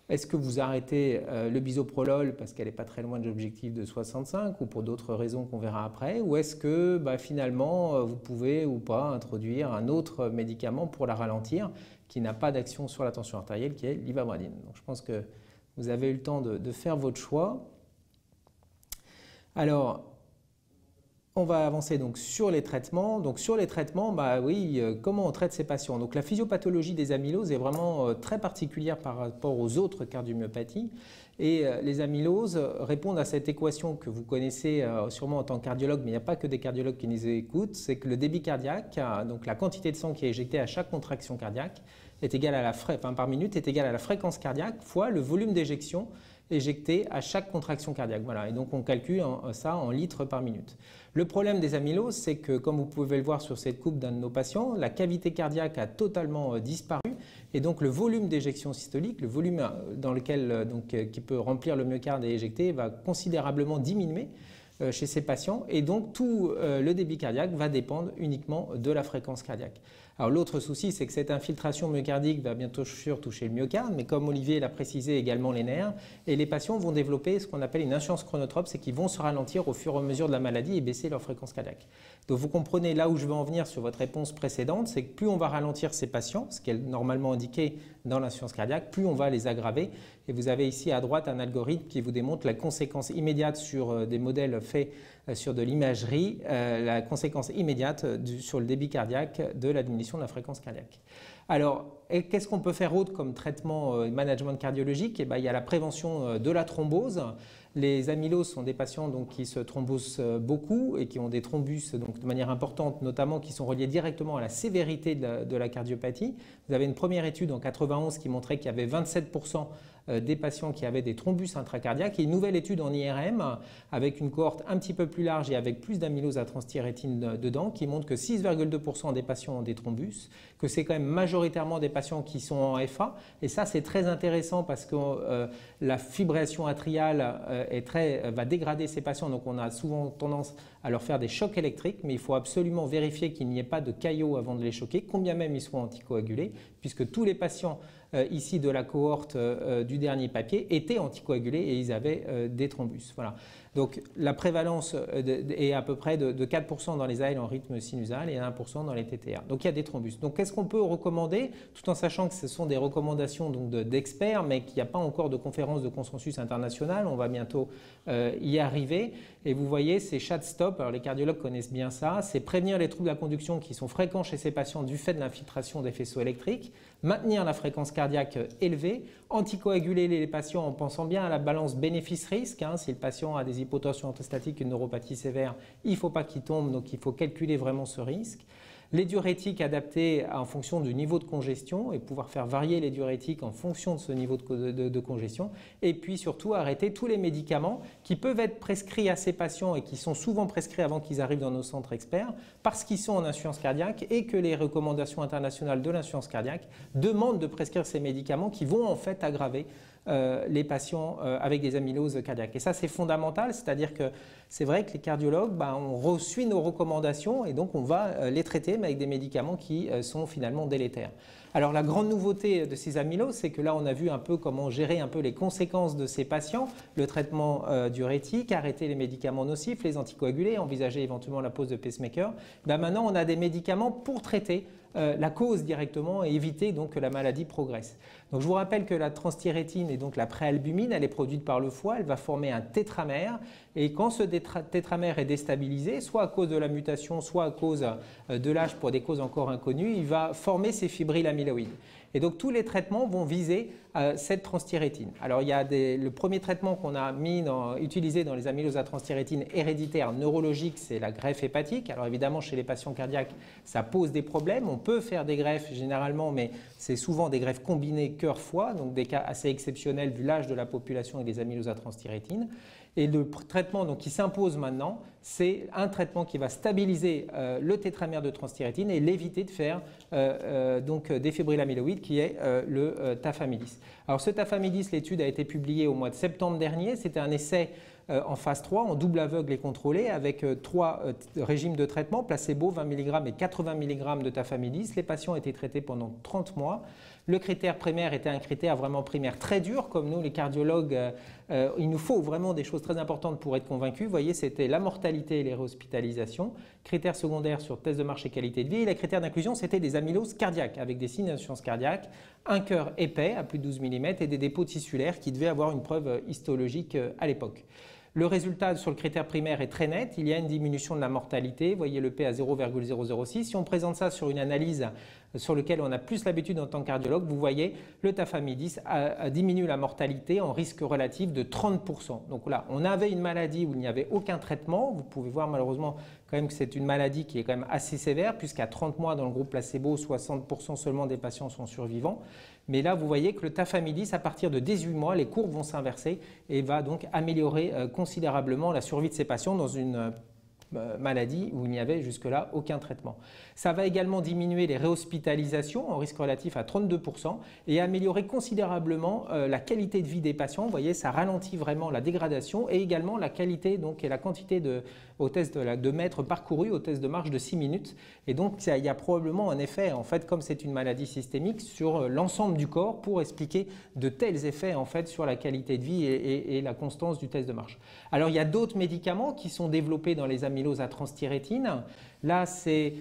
Est-ce que vous arrêtez le bisoprolol parce qu'elle n'est pas très loin de l'objectif de 65 ou pour d'autres raisons qu'on verra après? Ou est-ce que finalement vous pouvez ou pas introduire un autre médicament pour la ralentir qui n'a pas d'action sur la tension artérielle qui est l'ivabradine? Donc je pense que vous avez eu le temps de faire votre choix. Alors, On va avancer donc sur les traitements. Donc sur les traitements, bah oui, comment on traite ces patients? Donc la physiopathologie des amyloses est vraiment très particulière par rapport aux autres cardiomyopathies. Et les amyloses répondent à cette équation que vous connaissez sûrement en tant que cardiologue, mais il n'y a pas que des cardiologues qui nous écoutent, c'est que le débit cardiaque, donc la quantité de sang qui est éjectée à chaque contraction cardiaque, est égale à par minute est égale à la fréquence cardiaque fois le volume d'éjection éjecté à chaque contraction cardiaque. Voilà. Et donc on calcule ça en litres par minute. Le problème des amyloses, c'est que, comme vous pouvez le voir sur cette coupe d'un de nos patients, la cavité cardiaque a totalement disparu et donc le volume d'éjection systolique, le volume dans lequel, qui peut remplir le myocarde et éjecter, va considérablement diminuer chez ces patients et donc tout le débit cardiaque va dépendre uniquement de la fréquence cardiaque. Alors l'autre souci, c'est que cette infiltration myocardique va bientôt toucher le myocarde, mais comme Olivier l'a précisé, également les nerfs, et les patients vont développer ce qu'on appelle une insuffisance chronotrope, c'est qu'ils vont se ralentir au fur et à mesure de la maladie et baisser leur fréquence cardiaque. Donc vous comprenez là où je veux en venir sur votre réponse précédente, c'est que plus on va ralentir ces patients, ce qui est normalement indiqué dans l'insuffisance cardiaque, plus on va les aggraver. Et vous avez ici à droite un algorithme qui vous démontre la conséquence immédiate sur des modèles faits sur de l'imagerie, la conséquence immédiate sur le débit cardiaque de la diminution de la fréquence cardiaque. Alors, qu'est-ce qu'on peut faire autre comme traitement management cardiologique? Eh bien, il y a la prévention de la thrombose. Les amyloses sont des patients donc, qui se thrombosent beaucoup et qui ont des thrombus donc, de manière importante, notamment qui sont reliés directement à la sévérité de la cardiopathie. Vous avez une première étude en 91 qui montrait qu'il y avait 27% des patients qui avaient des thrombus intracardiaques et une nouvelle étude en IRM avec une cohorte un petit peu plus large et avec plus d'amylose à transthyrétine dedans qui montre que 6,2% des patients ont des thrombus, que c'est quand même majoritairement des patients qui sont en FA et ça c'est très intéressant parce que la fibrillation atriale va dégrader ces patients donc on a souvent tendance à leur faire des chocs électriques mais il faut absolument vérifier qu'il n'y ait pas de caillots avant de les choquer, combien même ils soient anticoagulés puisque tous les patients ici de la cohorte du dernier papier étaient anticoagulés et ils avaient des thrombus. Voilà. Donc la prévalence est à peu près de 4% dans les AL en rythme sinusal et 1% dans les TTR. Donc il y a des thrombus. Donc qu'est-ce qu'on peut recommander tout en sachant que ce sont des recommandations d'experts mais qu'il n'y a pas encore de conférence de consensus international. On va bientôt y arriver. Et vous voyez, c'est chat stop. Alors les cardiologues connaissent bien ça. C'est prévenir les troubles de la conduction qui sont fréquents chez ces patients du fait de l'infiltration des faisceaux électriques, maintenir la fréquence cardiaque élevée, anticoaguler les patients en pensant bien à la balance bénéfice-risque. Si le patient a des hypotension orthostatique, une neuropathie sévère, il ne faut pas qu'il tombe, donc il faut calculer vraiment ce risque. Les diurétiques adaptés en fonction du niveau de congestion et pouvoir faire varier les diurétiques en fonction de ce niveau de congestion. Et puis surtout arrêter tous les médicaments qui peuvent être prescrits à ces patients et qui sont souvent prescrits avant qu'ils arrivent dans nos centres experts parce qu'ils sont en insuffisance cardiaque et que les recommandations internationales de l'insuffisance cardiaque demandent de prescrire ces médicaments qui vont en fait aggraver les patients avec des amyloses cardiaques. Et ça, c'est fondamental, c'est-à-dire que c'est vrai que les cardiologues, on suit nos recommandations et donc on va les traiter, mais avec des médicaments qui sont finalement délétères. Alors la grande nouveauté de ces amyloses, c'est que là, on a vu un peu comment gérer un peu les conséquences de ces patients, le traitement diurétique, arrêter les médicaments nocifs, les anticoagulés, envisager éventuellement la pose de pacemaker. Maintenant, on a des médicaments pour traiter la cause directement et éviter donc que la maladie progresse. Donc je vous rappelle que la transthyrétine et donc la préalbumine, elle est produite par le foie, elle va former un tétramère et quand ce tétramère est déstabilisé, soit à cause de la mutation, soit à cause de l'âge pour des causes encore inconnues, il va former ces fibrilles amyloïdes. Et donc tous les traitements vont viser cette transthyrétine. Alors il y a le premier traitement qu'on a utilisé dans les amyloses à transthyrétine héréditaires neurologiques, c'est la greffe hépatique. Alors évidemment chez les patients cardiaques, ça pose des problèmes. On peut faire des greffes généralement, mais c'est souvent des greffes combinées cœur-foie, donc des cas assez exceptionnels vu l'âge de la population et des amyloses à transthyrétine. Et le traitement qui s'impose maintenant, c'est un traitement qui va stabiliser le tétramère de transthyrétine et l'éviter de faire des fibrilles amyloïdes qui est le tafamidis. Alors ce tafamidis, l'étude a été publiée au mois de septembre dernier. C'était un essai en phase 3, en double aveugle et contrôlé, avec 3 régimes de traitement, placebo, 20 mg et 80 mg de tafamidis. Les patients étaient traités pendant 30 mois. Le critère primaire était un critère vraiment primaire très dur, comme nous les cardiologues, il nous faut vraiment des choses très importantes pour être convaincus. Vous voyez, c'était la mortalité et les réhospitalisations. Critères secondaires sur test de marche et qualité de vie. Et les critères d'inclusion, c'était des amyloses cardiaques, avec des signes d'insuffisance cardiaque, un cœur épais à plus de 12 mm et des dépôts tissulaires qui devaient avoir une preuve histologique à l'époque. Le résultat sur le critère primaire est très net. Il y a une diminution de la mortalité. Vous voyez le P à 0,006. Si on présente ça sur une analyse sur laquelle on a plus l'habitude en tant que cardiologue, vous voyez, le tafamidis a diminué la mortalité en risque relatif de 30%. Donc là, on avait une maladie où il n'y avait aucun traitement. Vous pouvez voir malheureusement quand même que c'est une maladie qui est quand même assez sévère, puisqu'à 30 mois dans le groupe placebo, 60% seulement des patients sont survivants. Mais là, vous voyez que le tafamidis, à partir de 18 mois, les courbes vont s'inverser et va donc améliorer considérablement la survie de ces patients dans une maladie où il n'y avait jusque-là aucun traitement. Ça va également diminuer les réhospitalisations en risque relatif à 32% et améliorer considérablement la qualité de vie des patients. Vous voyez, ça ralentit vraiment la dégradation et également la qualité donc, et la quantité au test de mètres parcourus, au test de marche de 6 minutes. Et donc, il y a probablement un effet, en fait, comme c'est une maladie systémique, sur l'ensemble du corps pour expliquer de tels effets, en fait, sur la qualité de vie et la constance du test de marche. Alors, il y a d'autres médicaments qui sont développés dans les amyloses à transthyrétine. Là, c'est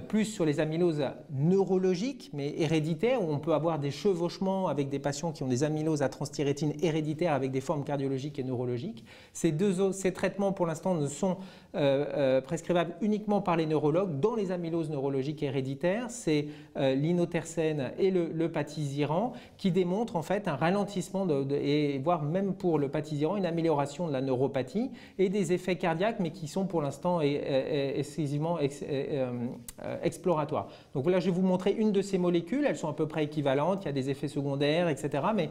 plus sur les amyloses neurologiques, mais héréditaires, où on peut avoir des chevauchements avec des patients qui ont des amyloses à transthyrétine héréditaires avec des formes cardiologiques et neurologiques. Ces traitements, pour l'instant, ne sont prescrivables uniquement par les neurologues. Dans les amyloses neurologiques héréditaires, c'est l'inotercène et le patisiran qui démontrent en fait un ralentissement et voire même pour le patisiran une amélioration de la neuropathie et des effets cardiaques, mais qui sont pour l'instant exclusivement exploratoires. Donc là, je vais vous montrer une de ces molécules. Elles sont à peu près équivalentes. Il y a des effets secondaires, etc. Mais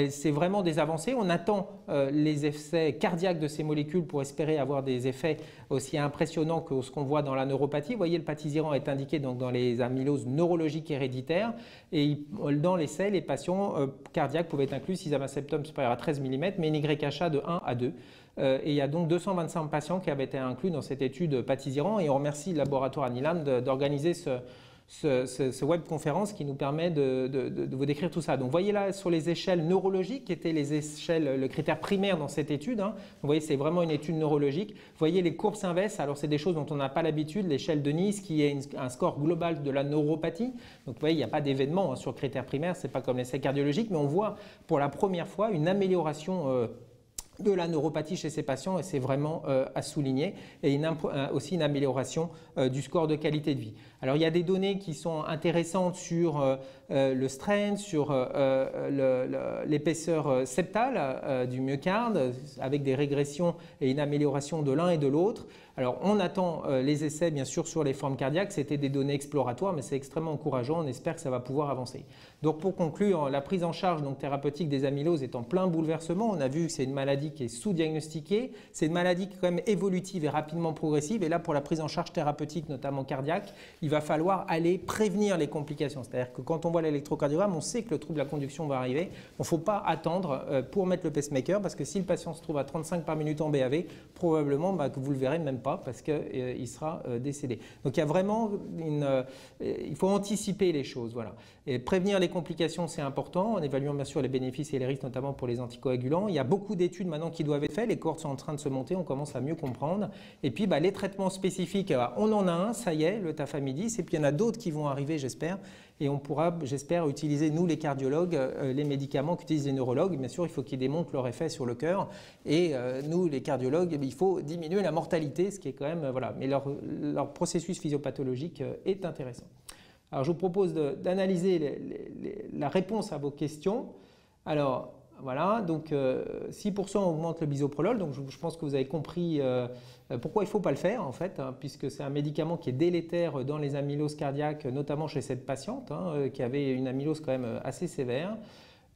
c'est vraiment des avancées. On attend les effets cardiaques de ces molécules pour espérer avoir des effets aussi impressionnants que ce qu'on voit dans la neuropathie. Vous voyez, le patisiran est indiqué donc dans les amyloses neurologiques héréditaires. Et dans l'essai, les patients cardiaques pouvaient être inclus s'ils avaient un septum supérieur à 13 mm, mais une YHA de 1 à 2. Et il y a donc 225 patients qui avaient été inclus dans cette étude patisiran. Et on remercie le laboratoire Anilam d'organiser ce web-conférence qui nous permet de vous décrire tout ça. Donc, vous voyez là sur les échelles neurologiques, qui étaient les échelles, le critère primaire dans cette étude. Hein. Vous voyez, c'est vraiment une étude neurologique. Vous voyez, les courbes s'inversent. Alors, c'est des choses dont on n'a pas l'habitude. L'échelle de Nice, qui est un score global de la neuropathie. Donc, vous voyez, il n'y a pas d'événement sur le critère primaire. Ce n'est pas comme l'essai cardiologique, mais on voit pour la première fois une amélioration de la neuropathie chez ces patients et c'est vraiment à souligner et aussi une amélioration du score de qualité de vie. Alors il y a des données qui sont intéressantes sur le strain, sur l'épaisseur septale du myocarde avec des régressions et une amélioration de l'un et de l'autre. Alors on attend les essais bien sûr sur les formes cardiaques, c'était des données exploratoires mais c'est extrêmement encourageant, on espère que ça va pouvoir avancer. Donc pour conclure, la prise en charge donc, thérapeutique des amyloses est en plein bouleversement, on a vu que c'est une maladie qui est sous-diagnostiquée, c'est une maladie qui est quand même évolutive et rapidement progressive et là pour la prise en charge thérapeutique notamment cardiaque, il va falloir aller prévenir les complications, c'est-à-dire que quand on voit l'électrocardiogramme, on sait que le trouble de la conduction va arriver, il ne faut pas attendre pour mettre le pacemaker parce que si le patient se trouve à 35 par minute en BAV, probablement que vous ne le verrez même pas parce qu'il sera décédé. Donc il y a vraiment il faut anticiper les choses. Voilà. Et prévenir les complications, c'est important, en évaluant bien sûr les bénéfices et les risques, notamment pour les anticoagulants. Il y a beaucoup d'études maintenant qui doivent être faites, les cohortes sont en train de se monter, on commence à mieux comprendre. Et puis les traitements spécifiques, on en a un, ça y est, le tafamidis, et puis il y en a d'autres qui vont arriver, j'espère. Et on pourra, j'espère, utiliser, nous les cardiologues, les médicaments qu'utilisent les neurologues. Bien sûr, il faut qu'ils démontrent leur effet sur le cœur. Et nous, les cardiologues, il faut diminuer la mortalité, ce qui est quand même, voilà. Mais leur processus physiopathologique est intéressant. Alors, je vous propose d'analyser la réponse à vos questions. Alors, voilà, donc 6% augmente le bisoprolol. Donc, je pense que vous avez compris pourquoi il ne faut pas le faire, en fait, hein, puisque c'est un médicament qui est délétère dans les amyloses cardiaques, notamment chez cette patiente, hein, qui avait une amylose quand même assez sévère.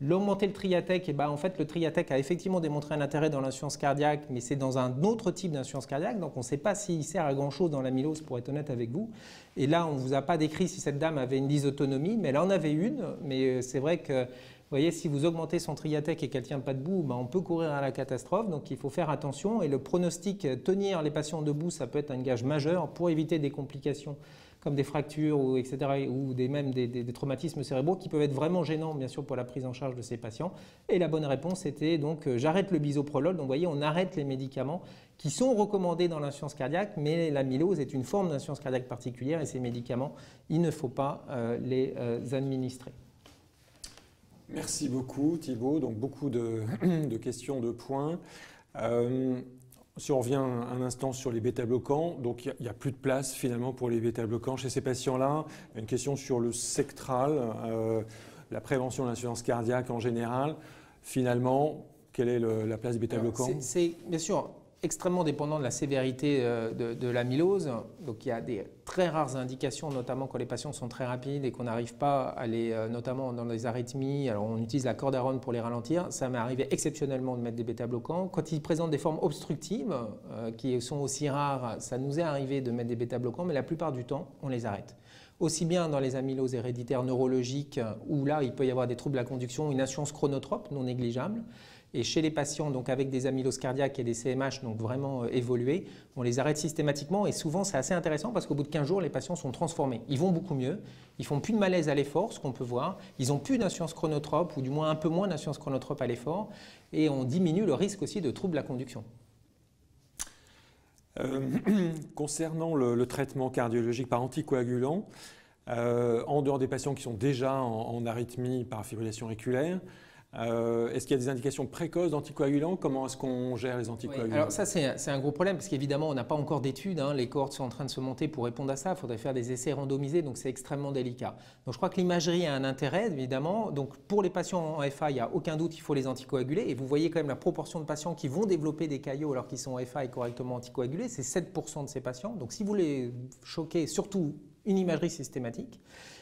L'augmenter le Triatec, en fait, le Triatec a effectivement démontré un intérêt dans l'insuffisance cardiaque, mais c'est dans un autre type d'insuffisance cardiaque, donc on ne sait pas s'il sert à grand-chose dans l'amylose, pour être honnête avec vous. Et là, on ne vous a pas décrit si cette dame avait une dysautonomie, mais elle en avait une, mais c'est vrai que, vous voyez, si vous augmentez son Triatec et qu'elle ne tient pas debout, on peut courir à la catastrophe, donc il faut faire attention. Et le pronostic, tenir les patients debout, ça peut être un gage majeur pour éviter des complications comme des fractures, ou, etc., ou même des traumatismes cérébraux qui peuvent être vraiment gênants, bien sûr, pour la prise en charge de ces patients. Et la bonne réponse était donc j'arrête le bisoprolol. Donc, vous voyez, on arrête les médicaments qui sont recommandés dans l'insuffisance cardiaque, mais l'amylose est une forme d'insuffisance cardiaque particulière et ces médicaments, il ne faut pas les administrer. Merci beaucoup Thibaut, donc beaucoup de questions, de points. si on revient un instant sur les bêta-bloquants, donc il n'y a plus de place finalement pour les bêta-bloquants chez ces patients-là. Une question sur le sectral, la prévention de l'insuffisance cardiaque en général. Finalement, quelle est la place des bêta-bloquants? C'est bien sûr extrêmement dépendant de la sévérité de l'amylose. Donc il y a des très rares indications, notamment quand les patients sont très rapides et qu'on n'arrive pas à les, notamment dans les arythmies. Alors on utilise la cordarone pour les ralentir. Ça m'est arrivé exceptionnellement de mettre des bêta-bloquants. Quand ils présentent des formes obstructives, qui sont aussi rares, ça nous est arrivé de mettre des bêta-bloquants, mais la plupart du temps, on les arrête. Aussi bien dans les amyloses héréditaires neurologiques, où là, il peut y avoir des troubles de la conduction, une insuffisance chronotrope non négligeable. Et chez les patients donc avec des amyloses cardiaques et des CMH donc vraiment évolués, on les arrête systématiquement et souvent c'est assez intéressant parce qu'au bout de 15 jours, les patients sont transformés. Ils vont beaucoup mieux, ils font plus de malaise à l'effort, ce qu'on peut voir, ils n'ont plus d'insuffisance chronotrope ou du moins un peu moins d'insuffisance chronotrope à l'effort et on diminue le risque aussi de troubles de la conduction. Concernant le traitement cardiologique par anticoagulant, en dehors des patients qui sont déjà en arythmie par fibrillation auriculaire, est-ce qu'il y a des indications précoces d'anticoagulants? Comment est-ce qu'on gère les anticoagulants? Oui, alors ça, c'est un gros problème parce qu'évidemment, on n'a pas encore d'études. Hein, les cohortes sont en train de se monter pour répondre à ça. Il faudrait faire des essais randomisés, donc c'est extrêmement délicat. Donc je crois que l'imagerie a un intérêt, évidemment. Donc pour les patients en FA, il n'y a aucun doute, il faut les anticoaguler. Et vous voyez quand même la proportion de patients qui vont développer des caillots alors qu'ils sont en FA et correctement anticoagulés. C'est 7% de ces patients. Donc si vous les choquez, surtout une imagerie systématique.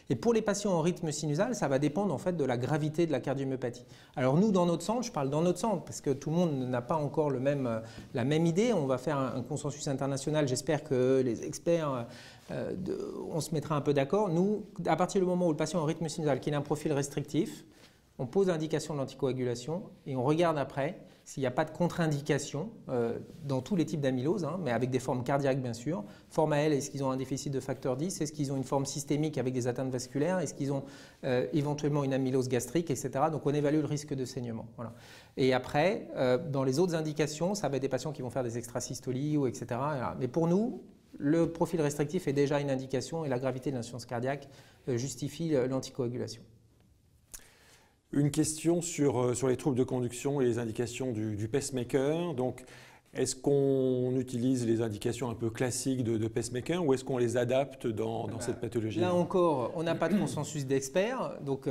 Et pour les patients en rythme sinusal, ça va dépendre en fait de la gravité de la cardiomyopathie. Alors nous, dans notre centre, je parle dans notre centre parce que tout le monde n'a pas encore la même idée. On va faire un consensus international. J'espère que les experts, on se mettra un peu d'accord. Nous, à partir du moment où le patient en rythme sinusal, qu'il a un profil restrictif, on pose l'indication de l'anticoagulation et on regarde après s'il n'y a pas de contre-indication dans tous les types d'amylose, hein, mais avec des formes cardiaques bien sûr. Forme AL, est-ce qu'ils ont un déficit de facteur 10? Est-ce qu'ils ont une forme systémique avec des atteintes vasculaires? Est-ce qu'ils ont éventuellement une amylose gastrique, etc. Donc on évalue le risque de saignement. Voilà. Et après, dans les autres indications, ça va être des patients qui vont faire des extrasystolies, ou etc. Voilà. Mais pour nous, le profil restrictif est déjà une indication et la gravité de l'insuffisance cardiaque justifie l'anticoagulation. Une question sur les troubles de conduction et les indications du pacemaker. Donc, est-ce qu'on utilise les indications un peu classiques de pacemaker ou est-ce qu'on les adapte dans cette pathologie? Là encore, on n'a pas de consensus d'experts, donc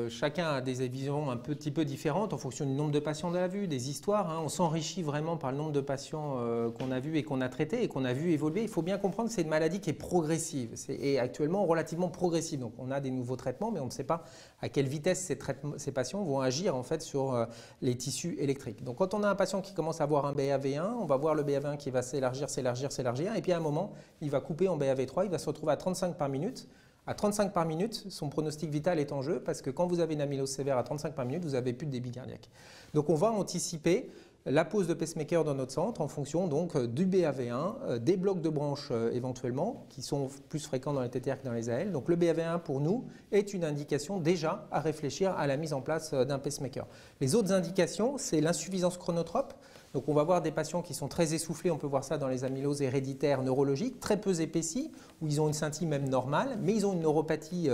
chacun a des visions un petit peu différentes en fonction du nombre de patients de la vue, des histoires. Hein. On s'enrichit vraiment par le nombre de patients qu'on a vus et qu'on a traités et qu'on a vu évoluer. Il faut bien comprendre que c'est une maladie qui est progressive et actuellement relativement progressive. Donc on a des nouveaux traitements, mais on ne sait pas à quelle vitesse ces patients vont agir en fait sur les tissus électriques. Donc quand on a un patient qui commence à avoir un BAV1, on va voir le BAV1 qui va s'élargir, s'élargir, s'élargir, et puis à un moment, il va couper en BAV3, il va se retrouver à 35 par minute. À 35 par minute, son pronostic vital est en jeu parce que quand vous avez une amylose sévère à 35 par minute, vous n'avez plus de débit cardiaque. Donc on va anticiper la pose de pacemaker dans notre centre en fonction donc du BAV1, des blocs de branches éventuellement, qui sont plus fréquents dans les TTR que dans les AL. Donc le BAV1 pour nous est une indication déjà à réfléchir à la mise en place d'un pacemaker. Les autres indications, c'est l'insuffisance chronotrope. Donc on va voir des patients qui sont très essoufflés, on peut voir ça dans les amyloses héréditaires neurologiques, très peu épaissis, où ils ont une scintille même normale, mais ils ont une neuropathie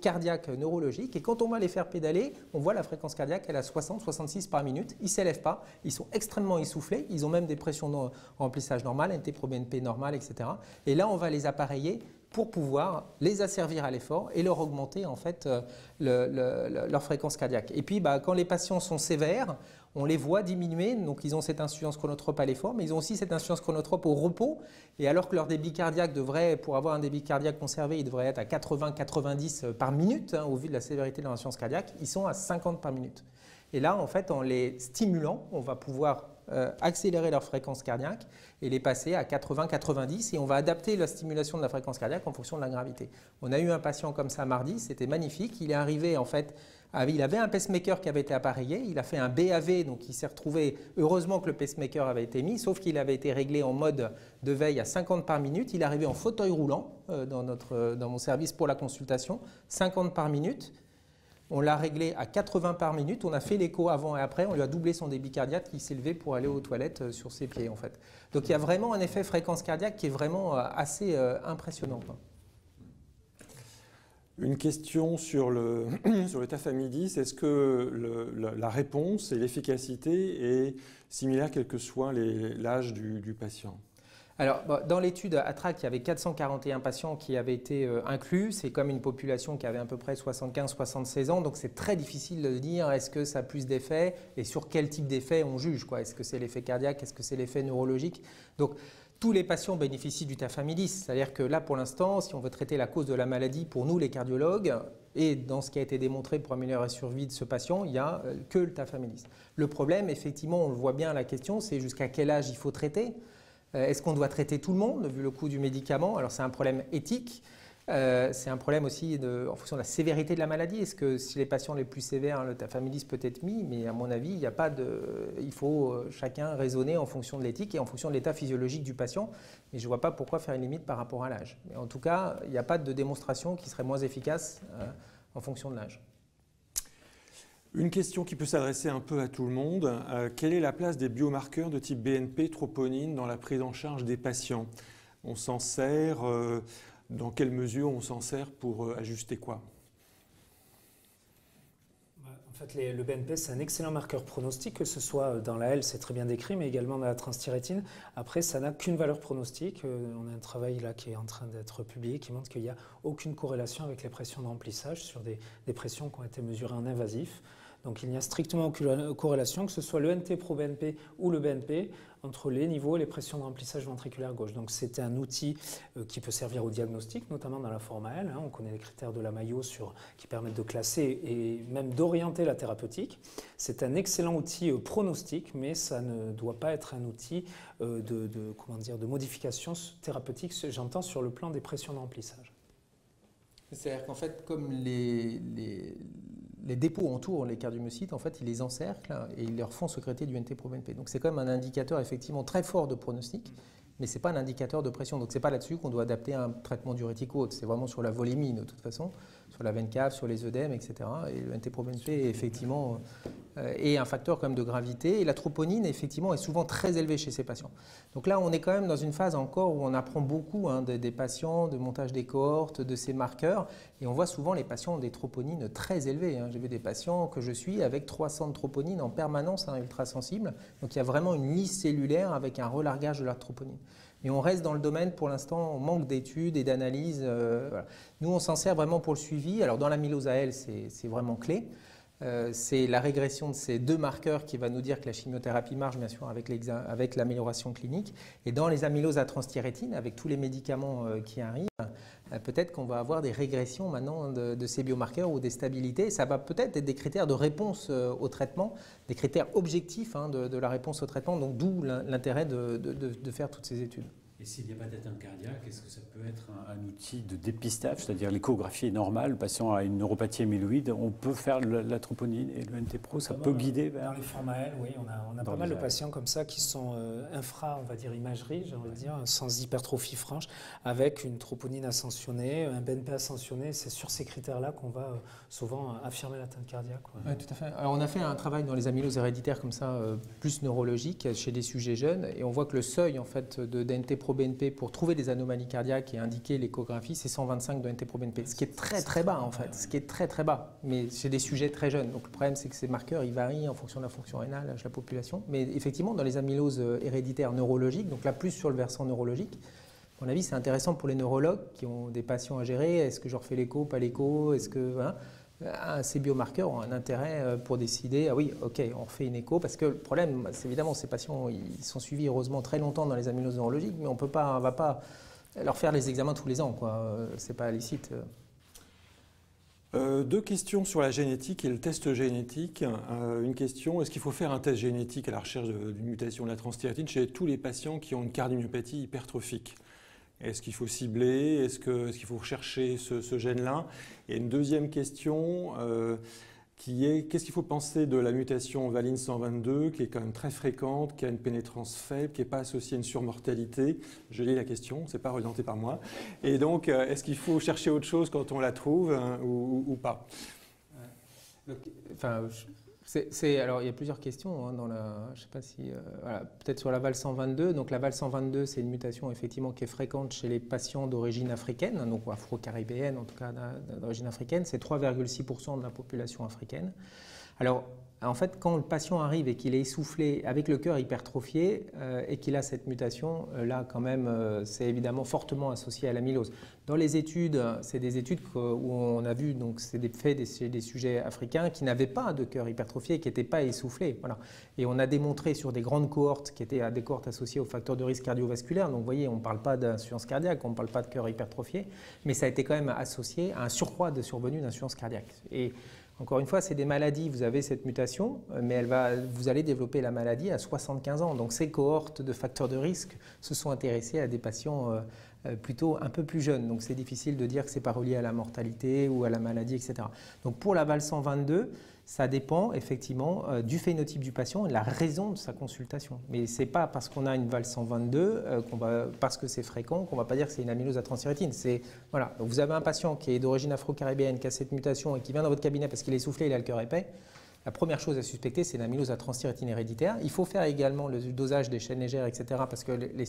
cardiaque neurologique. Et quand on va les faire pédaler, on voit la fréquence cardiaque, elle a 60-66 par minute, ils ne s'élèvent pas, ils sont extrêmement essoufflés, ils ont même des pressions de remplissage normales, NT-proBNP normale, etc. Et là, on va les appareiller pour pouvoir les asservir à l'effort et leur augmenter en fait leur fréquence cardiaque. Et puis quand les patients sont sévères, on les voit diminuer, donc ils ont cette insuffisance chronotrope à l'effort, mais ils ont aussi cette insuffisance chronotrope au repos, et alors que leur débit cardiaque devrait, pour avoir un débit cardiaque conservé, il devrait être à 80-90 par minute, hein, au vu de la sévérité de leur insuffisance cardiaque, ils sont à 50 par minute. Et là, en fait, en les stimulant, on va pouvoir accélérer leur fréquence cardiaque et les passer à 80-90 et on va adapter la stimulation de la fréquence cardiaque en fonction de la gravité. On a eu un patient comme ça mardi, c'était magnifique. Il est arrivé en fait, il avait un pacemaker qui avait été appareillé, il a fait un BAV, donc il s'est retrouvé, heureusement que le pacemaker avait été mis, sauf qu'il avait été réglé en mode de veille à 50 par minute. Il est arrivé en fauteuil roulant dans mon service pour la consultation, 50 par minute. On l'a réglé à 80 par minute, on a fait l'écho avant et après, on lui a doublé son débit cardiaque qui s'est levé pour aller aux toilettes sur ses pieds en fait. Donc il y a vraiment un effet fréquence cardiaque qui est vraiment assez impressionnant. Une question sur le, sur le tafamidis. Est-ce que la réponse et l'efficacité est similaire quel que soit l'âge du patient? Alors, dans l'étude ATTRACT, il y avait 441 patients qui avaient été inclus. C'est comme une population qui avait à peu près 75-76 ans. Donc, c'est très difficile de dire est-ce que ça a plus d'effets et sur quel type d'effet on juge. Est-ce que c'est l'effet cardiaque? Est-ce que c'est l'effet neurologique? Donc, tous les patients bénéficient du tafamidis. C'est-à-dire que là, pour l'instant, si on veut traiter la cause de la maladie, pour nous, les cardiologues, et dans ce qui a été démontré pour améliorer la survie de ce patient, il n'y a que le tafamidis. Le problème, effectivement, on le voit bien à la question, c'est jusqu'à quel âge il faut traiter. Est-ce qu'on doit traiter tout le monde, vu le coût du médicament? Alors, c'est un problème éthique. C'est un problème aussi en fonction de la sévérité de la maladie. Est-ce que si les patients les plus sévères, le tafamidis peut être mis, mais à mon avis, il faut chacun raisonner en fonction de l'éthique et en fonction de l'état physiologique du patient. Mais je ne vois pas pourquoi faire une limite par rapport à l'âge. Mais en tout cas, il n'y a pas de démonstration qui serait moins efficace en fonction de l'âge. Une question qui peut s'adresser un peu à tout le monde. Quelle est la place des biomarqueurs de type BNP, troponine dans la prise en charge des patients? On s'en sert, dans quelle mesure on s'en sert pour ajuster quoi? En fait, le BNP, c'est un excellent marqueur pronostic, que ce soit dans la L, c'est très bien décrit, mais également dans la transthyrétine. Après, ça n'a qu'une valeur pronostique. On a un travail là qui est en train d'être publié qui montre qu'il n'y a aucune corrélation avec les pressions de remplissage sur des pressions qui ont été mesurées en invasif. Donc il n'y a strictement aucune corrélation, que ce soit le NT-proBNP ou le BNP, entre les niveaux et les pressions de remplissage ventriculaire gauche. Donc c'est un outil qui peut servir au diagnostic, notamment dans la forme L. On connaît les critères de la Mayo qui permettent de classer et même d'orienter la thérapeutique. C'est un excellent outil pronostic, mais ça ne doit pas être un outil de modification thérapeutique, j'entends, sur le plan des pressions de remplissage. C'est-à-dire qu'en fait, comme les dépôts entourent les cardiomyocytes, en fait, ils les encerclent et ils leur font sécréter du NT-proBNP. Donc c'est quand même un indicateur effectivement très fort de pronostic, mais ce n'est pas un indicateur de pression. Donc ce n'est pas là-dessus qu'on doit adapter un traitement diurétique ou autre. C'est vraiment sur la volémie de toute façon, sur la veine cave, sur les œdèmes, etc. Et le NT-proBNP effectivement est un facteur quand même de gravité. Et la troponine effectivement est souvent très élevée chez ces patients. Donc là on est quand même dans une phase encore où on apprend beaucoup des patients, de montage des cohortes, de ces marqueurs. Et on voit souvent les patients ont des troponines très élevées. J'ai vu des patients que je suis avec 300 de troponine en permanence, ultra sensibles. Donc il y a vraiment une lisse cellulaire avec un relargage de la troponine. Mais on reste dans le domaine, pour l'instant, on manque d'études et d'analyses. Voilà. Nous, on s'en sert vraiment pour le suivi. Alors dans l'amylose AL, c'est vraiment clé. C'est la régression de ces deux marqueurs qui va nous dire que la chimiothérapie marche, bien sûr, avec l'amélioration clinique. Et dans les amyloses à transthyrétine, avec tous les médicaments qui arrivent, peut-être qu'on va avoir des régressions maintenant de ces biomarqueurs ou des stabilités. Ça va peut-être être des critères de réponse au traitement, des critères objectifs de la réponse au traitement, donc d'où l'intérêt de faire toutes ces études. Et s'il n'y a pas d'atteinte cardiaque, est-ce que ça peut être un outil de dépistage, c'est-à-dire l'échographie est normale, le patient a une neuropathie amyloïde, on peut faire la troponine et le NT-pro, ça peut guider vers... Dans les formes L, oui, on a pas mal de patients comme ça qui sont infra, on va dire, imagerie, j'ai envie de dire, sans hypertrophie franche, avec une troponine ascensionnée, un BNP ascensionné. C'est sur ces critères-là qu'on va souvent affirmer l'atteinte cardiaque. Oui, tout à fait. Alors on a fait un travail dans les amyloses héréditaires comme ça, plus neurologique, chez des sujets jeunes, et on voit que le seuil en fait, de NT-proBNP pour trouver des anomalies cardiaques et indiquer l'échographie, c'est 125 de NT-proBNP, ce qui est très très bas en fait, ce qui est très très bas, mais chez des sujets très jeunes. Donc le problème c'est que ces marqueurs ils varient en fonction de la fonction rénale, l'âge de la population, mais effectivement dans les amyloses héréditaires neurologiques, donc là plus sur le versant neurologique, à mon avis c'est intéressant pour les neurologues qui ont des patients à gérer, est-ce que je refais l'écho, pas l'écho, est-ce que... ces biomarqueurs ont un intérêt pour décider, ah oui, ok, on refait une écho, parce que le problème, c'est évidemment, ces patients, ils sont suivis heureusement très longtemps dans les amyloses neurologiques, mais on ne va pas leur faire les examens tous les ans, c'est pas licite. Deux questions sur la génétique et le test génétique. Une question, est-ce qu'il faut faire un test génétique à la recherche d'une mutation de la transthyrétine chez tous les patients qui ont une cardiomyopathie hypertrophique? Est-ce qu'il faut cibler? Est-ce qu'il faut rechercher ce gène-là? Et une deuxième question qui est, qu'est-ce qu'il faut penser de la mutation Valine 122, qui est quand même très fréquente, qui a une pénétrance faible, qui n'est pas associée à une surmortalité? Je lis la question, ce n'est pas orienté par moi. Et donc, est-ce qu'il faut chercher autre chose quand on la trouve ou pas? Donc, enfin, Alors, il y a plusieurs questions dans la. Je sais pas si. Voilà, peut-être sur la VAL122. Donc, la VAL122, c'est une mutation effectivement qui est fréquente chez les patients d'origine africaine, donc afro-caribéenne, en tout cas d'origine africaine. C'est 3,6% de la population africaine. Alors, en fait, quand le patient arrive et qu'il est essoufflé, avec le cœur hypertrophié et qu'il a cette mutation, là, quand même, c'est évidemment fortement associé à l'amylose. Dans les études, c'est des études où on a vu, donc c'est des sujets africains qui n'avaient pas de cœur hypertrophié, qui n'étaient pas essoufflés. Voilà. Et on a démontré sur des grandes cohortes qui étaient des cohortes associées aux facteurs de risque cardiovasculaire. Donc, vous voyez, on ne parle pas d'insuffisance cardiaque, on ne parle pas de cœur hypertrophié, mais ça a été quand même associé à un surcroît de survenue d'insuffisance cardiaque. Et encore une fois, c'est des maladies, vous avez cette mutation, mais vous allez développer la maladie à 75 ans. Donc ces cohortes de facteurs de risque se sont intéressées à des patients plutôt un peu plus jeunes. Donc c'est difficile de dire que ce n'est pas relié à la mortalité ou à la maladie, etc. Donc pour la VAL122, ça dépend effectivement du phénotype du patient et de la raison de sa consultation. Mais ce n'est pas parce qu'on a une VAL122, parce que c'est fréquent, qu'on ne va pas dire que c'est une amylose à transthyrétine. Voilà. Vous avez un patient qui est d'origine afro-caribéenne, qui a cette mutation et qui vient dans votre cabinet parce qu'il est essoufflé, il a le cœur épais. La première chose à suspecter, c'est l'amylose à transthyrétine héréditaire. Il faut faire également le dosage des chaînes légères, etc. parce que les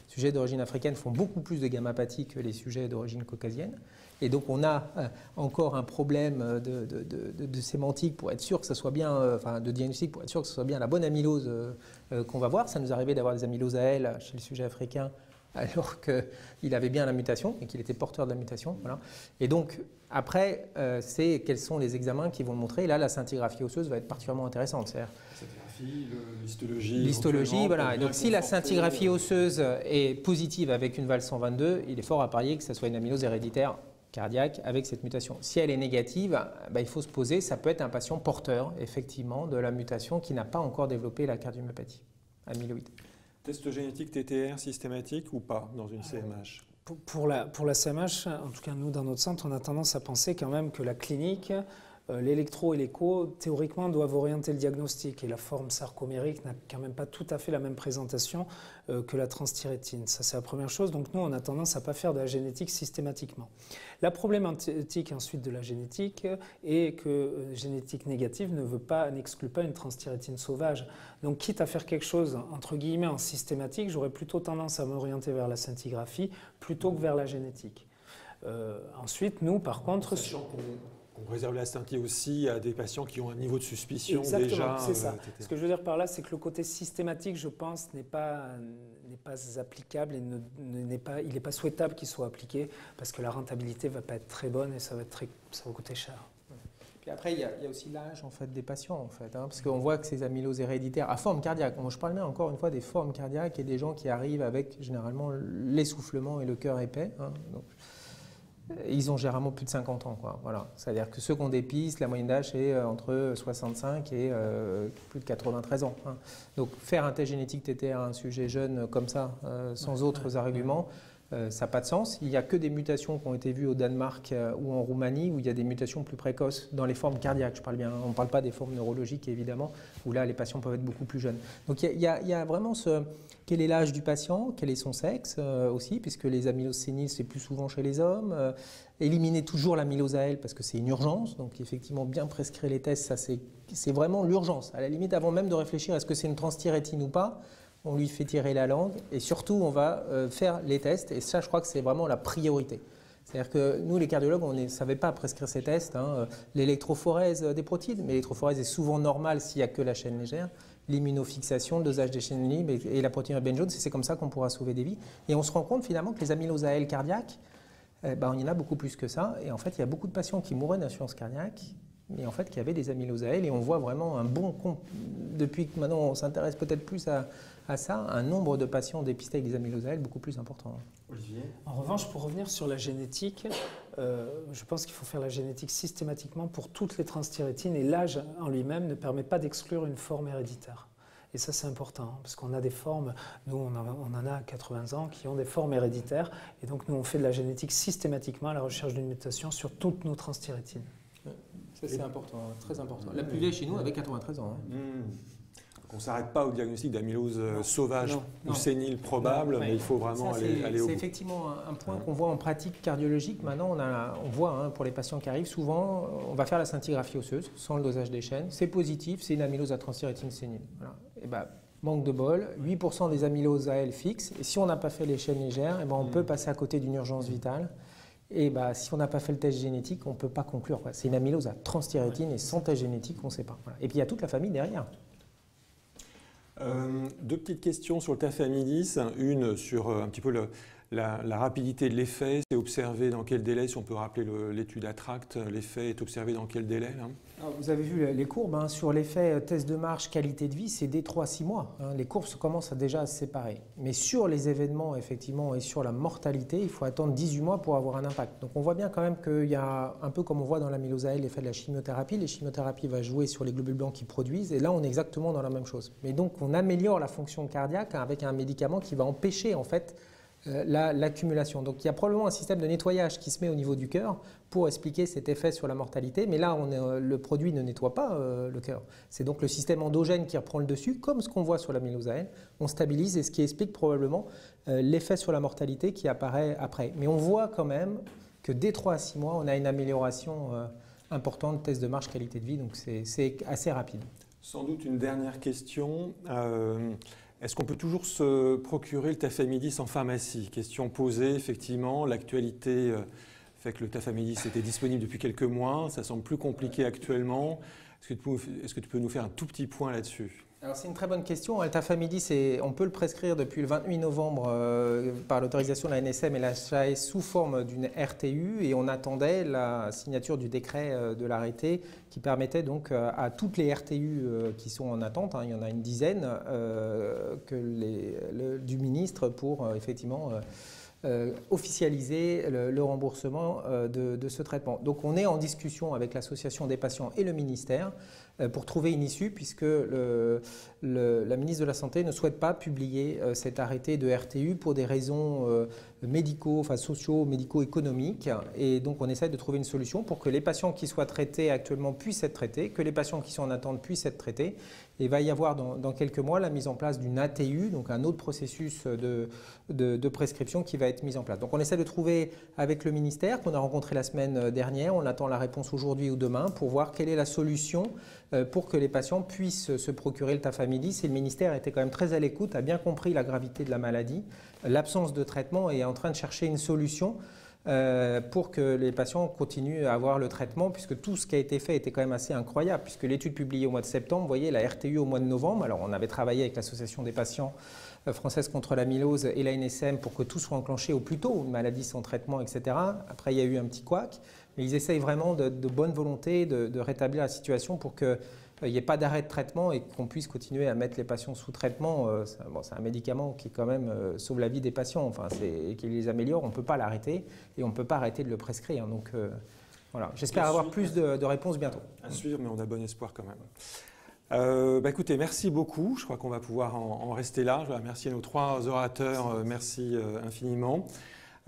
sujets d'origine africaine font beaucoup plus de gammapathie que les sujets d'origine caucasienne. Et donc, on a encore un problème de sémantique pour être sûr que ce soit bien, de diagnostic pour être sûr que ce soit bien la bonne amylose qu'on va voir. Ça nous arrivait d'avoir des amyloses AL chez le sujet africain alors qu'il avait bien la mutation et qu'il était porteur de la mutation. Voilà. Et donc, après, c'est quels sont les examens qui vont le montrer. Et là, la scintigraphie osseuse va être particulièrement intéressante. L'histologie, voilà. Et donc, si la scintigraphie osseuse est positive avec une VAL122, il est fort à parier que ce soit une amylose héréditaire cardiaque avec cette mutation. Si elle est négative, il faut se poser, ça peut être un patient porteur, effectivement, de la mutation qui n'a pas encore développé la cardiomyopathie amyloïde. Test génétique TTR systématique ou pas dans une CMH? Pour la CMH, en tout cas nous dans notre centre, on a tendance à penser quand même que la clinique, l'électro et l'écho, théoriquement, doivent orienter le diagnostic. Et la forme sarcomérique n'a quand même pas tout à fait la même présentation que la transthyrétine. Ça, c'est la première chose. Donc nous, on a tendance à ne pas faire de la génétique systématiquement. La problématique ensuite de la génétique est que génétique négative n'exclut pas une transthyrétine sauvage. Donc quitte à faire quelque chose, entre guillemets, en systématique, j'aurais plutôt tendance à m'orienter vers la scintigraphie plutôt que vers la génétique. Ensuite, nous, par contre... On réserve la scinti aussi à des patients qui ont un niveau de suspicion. Exactement, déjà. C'est ça. Ce que je veux dire par là, c'est que le côté systématique, je pense, n'est pas applicable et il n'est pas souhaitable qu'il soit appliqué parce que la rentabilité ne va pas être très bonne et ça va coûter cher. Puis après, il y a aussi l'âge en fait, des patients, en fait, parce qu'on voit que ces amyloses héréditaires à forme cardiaque, moi je parle bien encore une fois des formes cardiaques et des gens qui arrivent avec généralement l'essoufflement et le cœur épais. Donc, ils ont généralement plus de 50 ans. Voilà. C'est-à-dire que ceux qui ont des pistes, la moyenne d'âge est entre 65 et plus de 93 ans. Donc faire un test génétique TTR à un sujet jeune comme ça, sans autres arguments, ça n'a pas de sens. Il n'y a que des mutations qui ont été vues au Danemark ou en Roumanie où il y a des mutations plus précoces dans les formes cardiaques, je parle bien. On ne parle pas des formes neurologiques évidemment, où là les patients peuvent être beaucoup plus jeunes. Donc il y a vraiment quel est l'âge du patient, quel est son sexe aussi, puisque les amyloses séniles c'est plus souvent chez les hommes. Éliminer toujours l'amylose AL parce que c'est une urgence, donc effectivement bien prescrire les tests, ça c'est vraiment l'urgence. À la limite, avant même de réfléchir est-ce que c'est une transthyrétine ou pas, on lui fait tirer la langue et surtout on va faire les tests et ça je crois que c'est vraiment la priorité. C'est-à-dire que nous les cardiologues on ne savait pas prescrire ces tests, l'électrophorèse des protides, mais l'électrophorèse est souvent normale s'il n'y a que la chaîne légère, l'immunofixation, le dosage des chaînes libres et la protéine Ben Jones, c'est comme ça qu'on pourra sauver des vies. Et on se rend compte finalement que les amyloses AL cardiaques, il y en a beaucoup plus que ça et en fait il y a beaucoup de patients qui mouraient d'insuffisance cardiaque mais en fait qui avaient des amyloses AL et on voit vraiment depuis que maintenant on s'intéresse peut-être plus à ça, un nombre de patients dépistés avec des amyloses AL beaucoup plus important. Olivier ? En revanche, pour revenir sur la génétique, je pense qu'il faut faire la génétique systématiquement pour toutes les transthyrétines et l'âge en lui-même ne permet pas d'exclure une forme héréditaire. Et ça, c'est important, parce qu'on a des formes, nous, on en a à 80 ans, qui ont des formes héréditaires. Et donc, nous, on fait de la génétique systématiquement à la recherche d'une mutation sur toutes nos transthyrétines. Ça, c'est important, très important. La plus vieille chez nous avait 93 ans. On ne s'arrête pas au diagnostic d'amylose sauvage ou sénile probable, mais il faut vraiment aller au bout. C'est effectivement un point qu'on voit en pratique cardiologique. Maintenant, on voit pour les patients qui arrivent, souvent, on va faire la scintigraphie osseuse sans le dosage des chaînes. C'est positif, c'est une amylose à transthyrétine sénile. Voilà. Et manque de bol, 8% des amyloses AL fixes. Et si on n'a pas fait les chaînes légères, on peut passer à côté d'une urgence vitale. Et si on n'a pas fait le test génétique, on ne peut pas conclure. C'est une amylose à transthyrétine et sans test génétique, on ne sait pas. Voilà. Et puis il y a toute la famille derrière. Deux petites questions sur le tafamidis. Une sur un petit peu la rapidité de l'effet. C'est observé dans quel délai? Si on peut rappeler l'étude ATTRACT, l'effet est observé dans quel délai là? Alors, vous avez vu les courbes sur l'effet test de marche, qualité de vie, c'est dès 3-6 mois. Les courbes commencent déjà à se séparer. Mais sur les événements, effectivement, et sur la mortalité, il faut attendre 18 mois pour avoir un impact. Donc on voit bien quand même qu'il y a, un peu comme on voit dans l'amylose AL, l'effet de la chimiothérapie. Les chimiothérapies vont jouer sur les globules blancs qui produisent. Et là, on est exactement dans la même chose. Mais donc, on améliore la fonction cardiaque avec un médicament qui va empêcher, en fait, l'accumulation. Donc il y a probablement un système de nettoyage qui se met au niveau du cœur pour expliquer cet effet sur la mortalité, mais là le produit ne nettoie pas le cœur. C'est donc le système endogène qui reprend le dessus, comme ce qu'on voit sur l'amylose AL. On stabilise et ce qui explique probablement l'effet sur la mortalité qui apparaît après. Mais on voit quand même que dès 3 à 6 mois, on a une amélioration importante de test de marche qualité de vie, donc c'est assez rapide. Sans doute une dernière question. Est-ce qu'on peut toujours se procurer le tafamidis en pharmacie? Question posée, effectivement. L'actualité fait que le tafamidis était disponible depuis quelques mois. Ça semble plus compliqué actuellement. Est-ce que tu peux nous faire un tout petit point là-dessus? Alors c'est une très bonne question. Le tafamidis, on peut le prescrire depuis le 28 novembre par l'autorisation de la NSM et la HAS sous forme d'une RTU et on attendait la signature du décret de l'arrêté qui permettait donc à toutes les RTU qui sont en attente, il y en a une dizaine, du ministre pour effectivement officialiser le remboursement de ce traitement. Donc on est en discussion avec l'association des patients et le ministère pour trouver une issue puisque la ministre de la Santé ne souhaite pas publier cet arrêté de RTU pour des raisons sociaux, médico-économiques et donc on essaie de trouver une solution pour que les patients qui soient traités actuellement puissent être traités, que les patients qui sont en attente puissent être traités. Et il va y avoir dans quelques mois la mise en place d'une ATU, donc un autre processus de prescription qui va être mis en place. Donc on essaie de trouver avec le ministère qu'on a rencontré la semaine dernière, on attend la réponse aujourd'hui ou demain pour voir quelle est la solution pour que les patients puissent se procurer le tafamidis. Et le ministère était quand même très à l'écoute, a bien compris la gravité de la maladie, l'absence de traitement et est en train de chercher une solution pour que les patients continuent à avoir le traitement, puisque tout ce qui a été fait était quand même assez incroyable, puisque l'étude publiée au mois de septembre, vous voyez, la RTU au mois de novembre, alors on avait travaillé avec l'association des patients française contre l'amylose et la NSM pour que tout soit enclenché au plus tôt, une maladie sans traitement, etc. Après, il y a eu un petit couac, mais ils essayent vraiment de bonne volonté de rétablir la situation pour qu'il n'y ait pas d'arrêt de traitement et qu'on puisse continuer à mettre les patients sous traitement. C'est un médicament qui quand même sauve la vie des patients et qui les améliore. On ne peut pas l'arrêter et on ne peut pas arrêter de le prescrire. Donc voilà, j'espère avoir plus de réponses bientôt. À suivre, mais on a bon espoir quand même. Écoutez, merci beaucoup. Je crois qu'on va pouvoir en rester là. Je vais remercier nos 3 orateurs. Merci infiniment.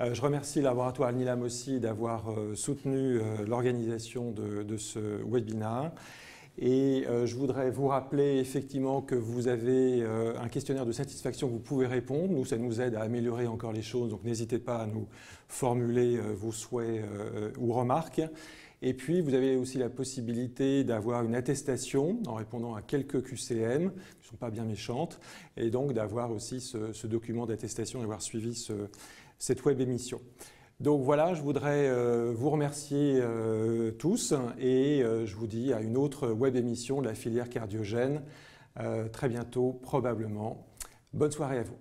Je remercie le laboratoire Nilam aussi d'avoir soutenu l'organisation de ce webinaire. Et je voudrais vous rappeler effectivement que vous avez un questionnaire de satisfaction que vous pouvez répondre. Nous, ça nous aide à améliorer encore les choses, donc n'hésitez pas à nous formuler vos souhaits ou remarques. Et puis, vous avez aussi la possibilité d'avoir une attestation en répondant à quelques QCM, qui ne sont pas bien méchantes, et donc d'avoir aussi ce document d'attestation, d'avoir suivi cette web émission. Donc voilà, je voudrais vous remercier tous et je vous dis à une autre web émission de la filière cardiogène très bientôt probablement. Bonne soirée à vous.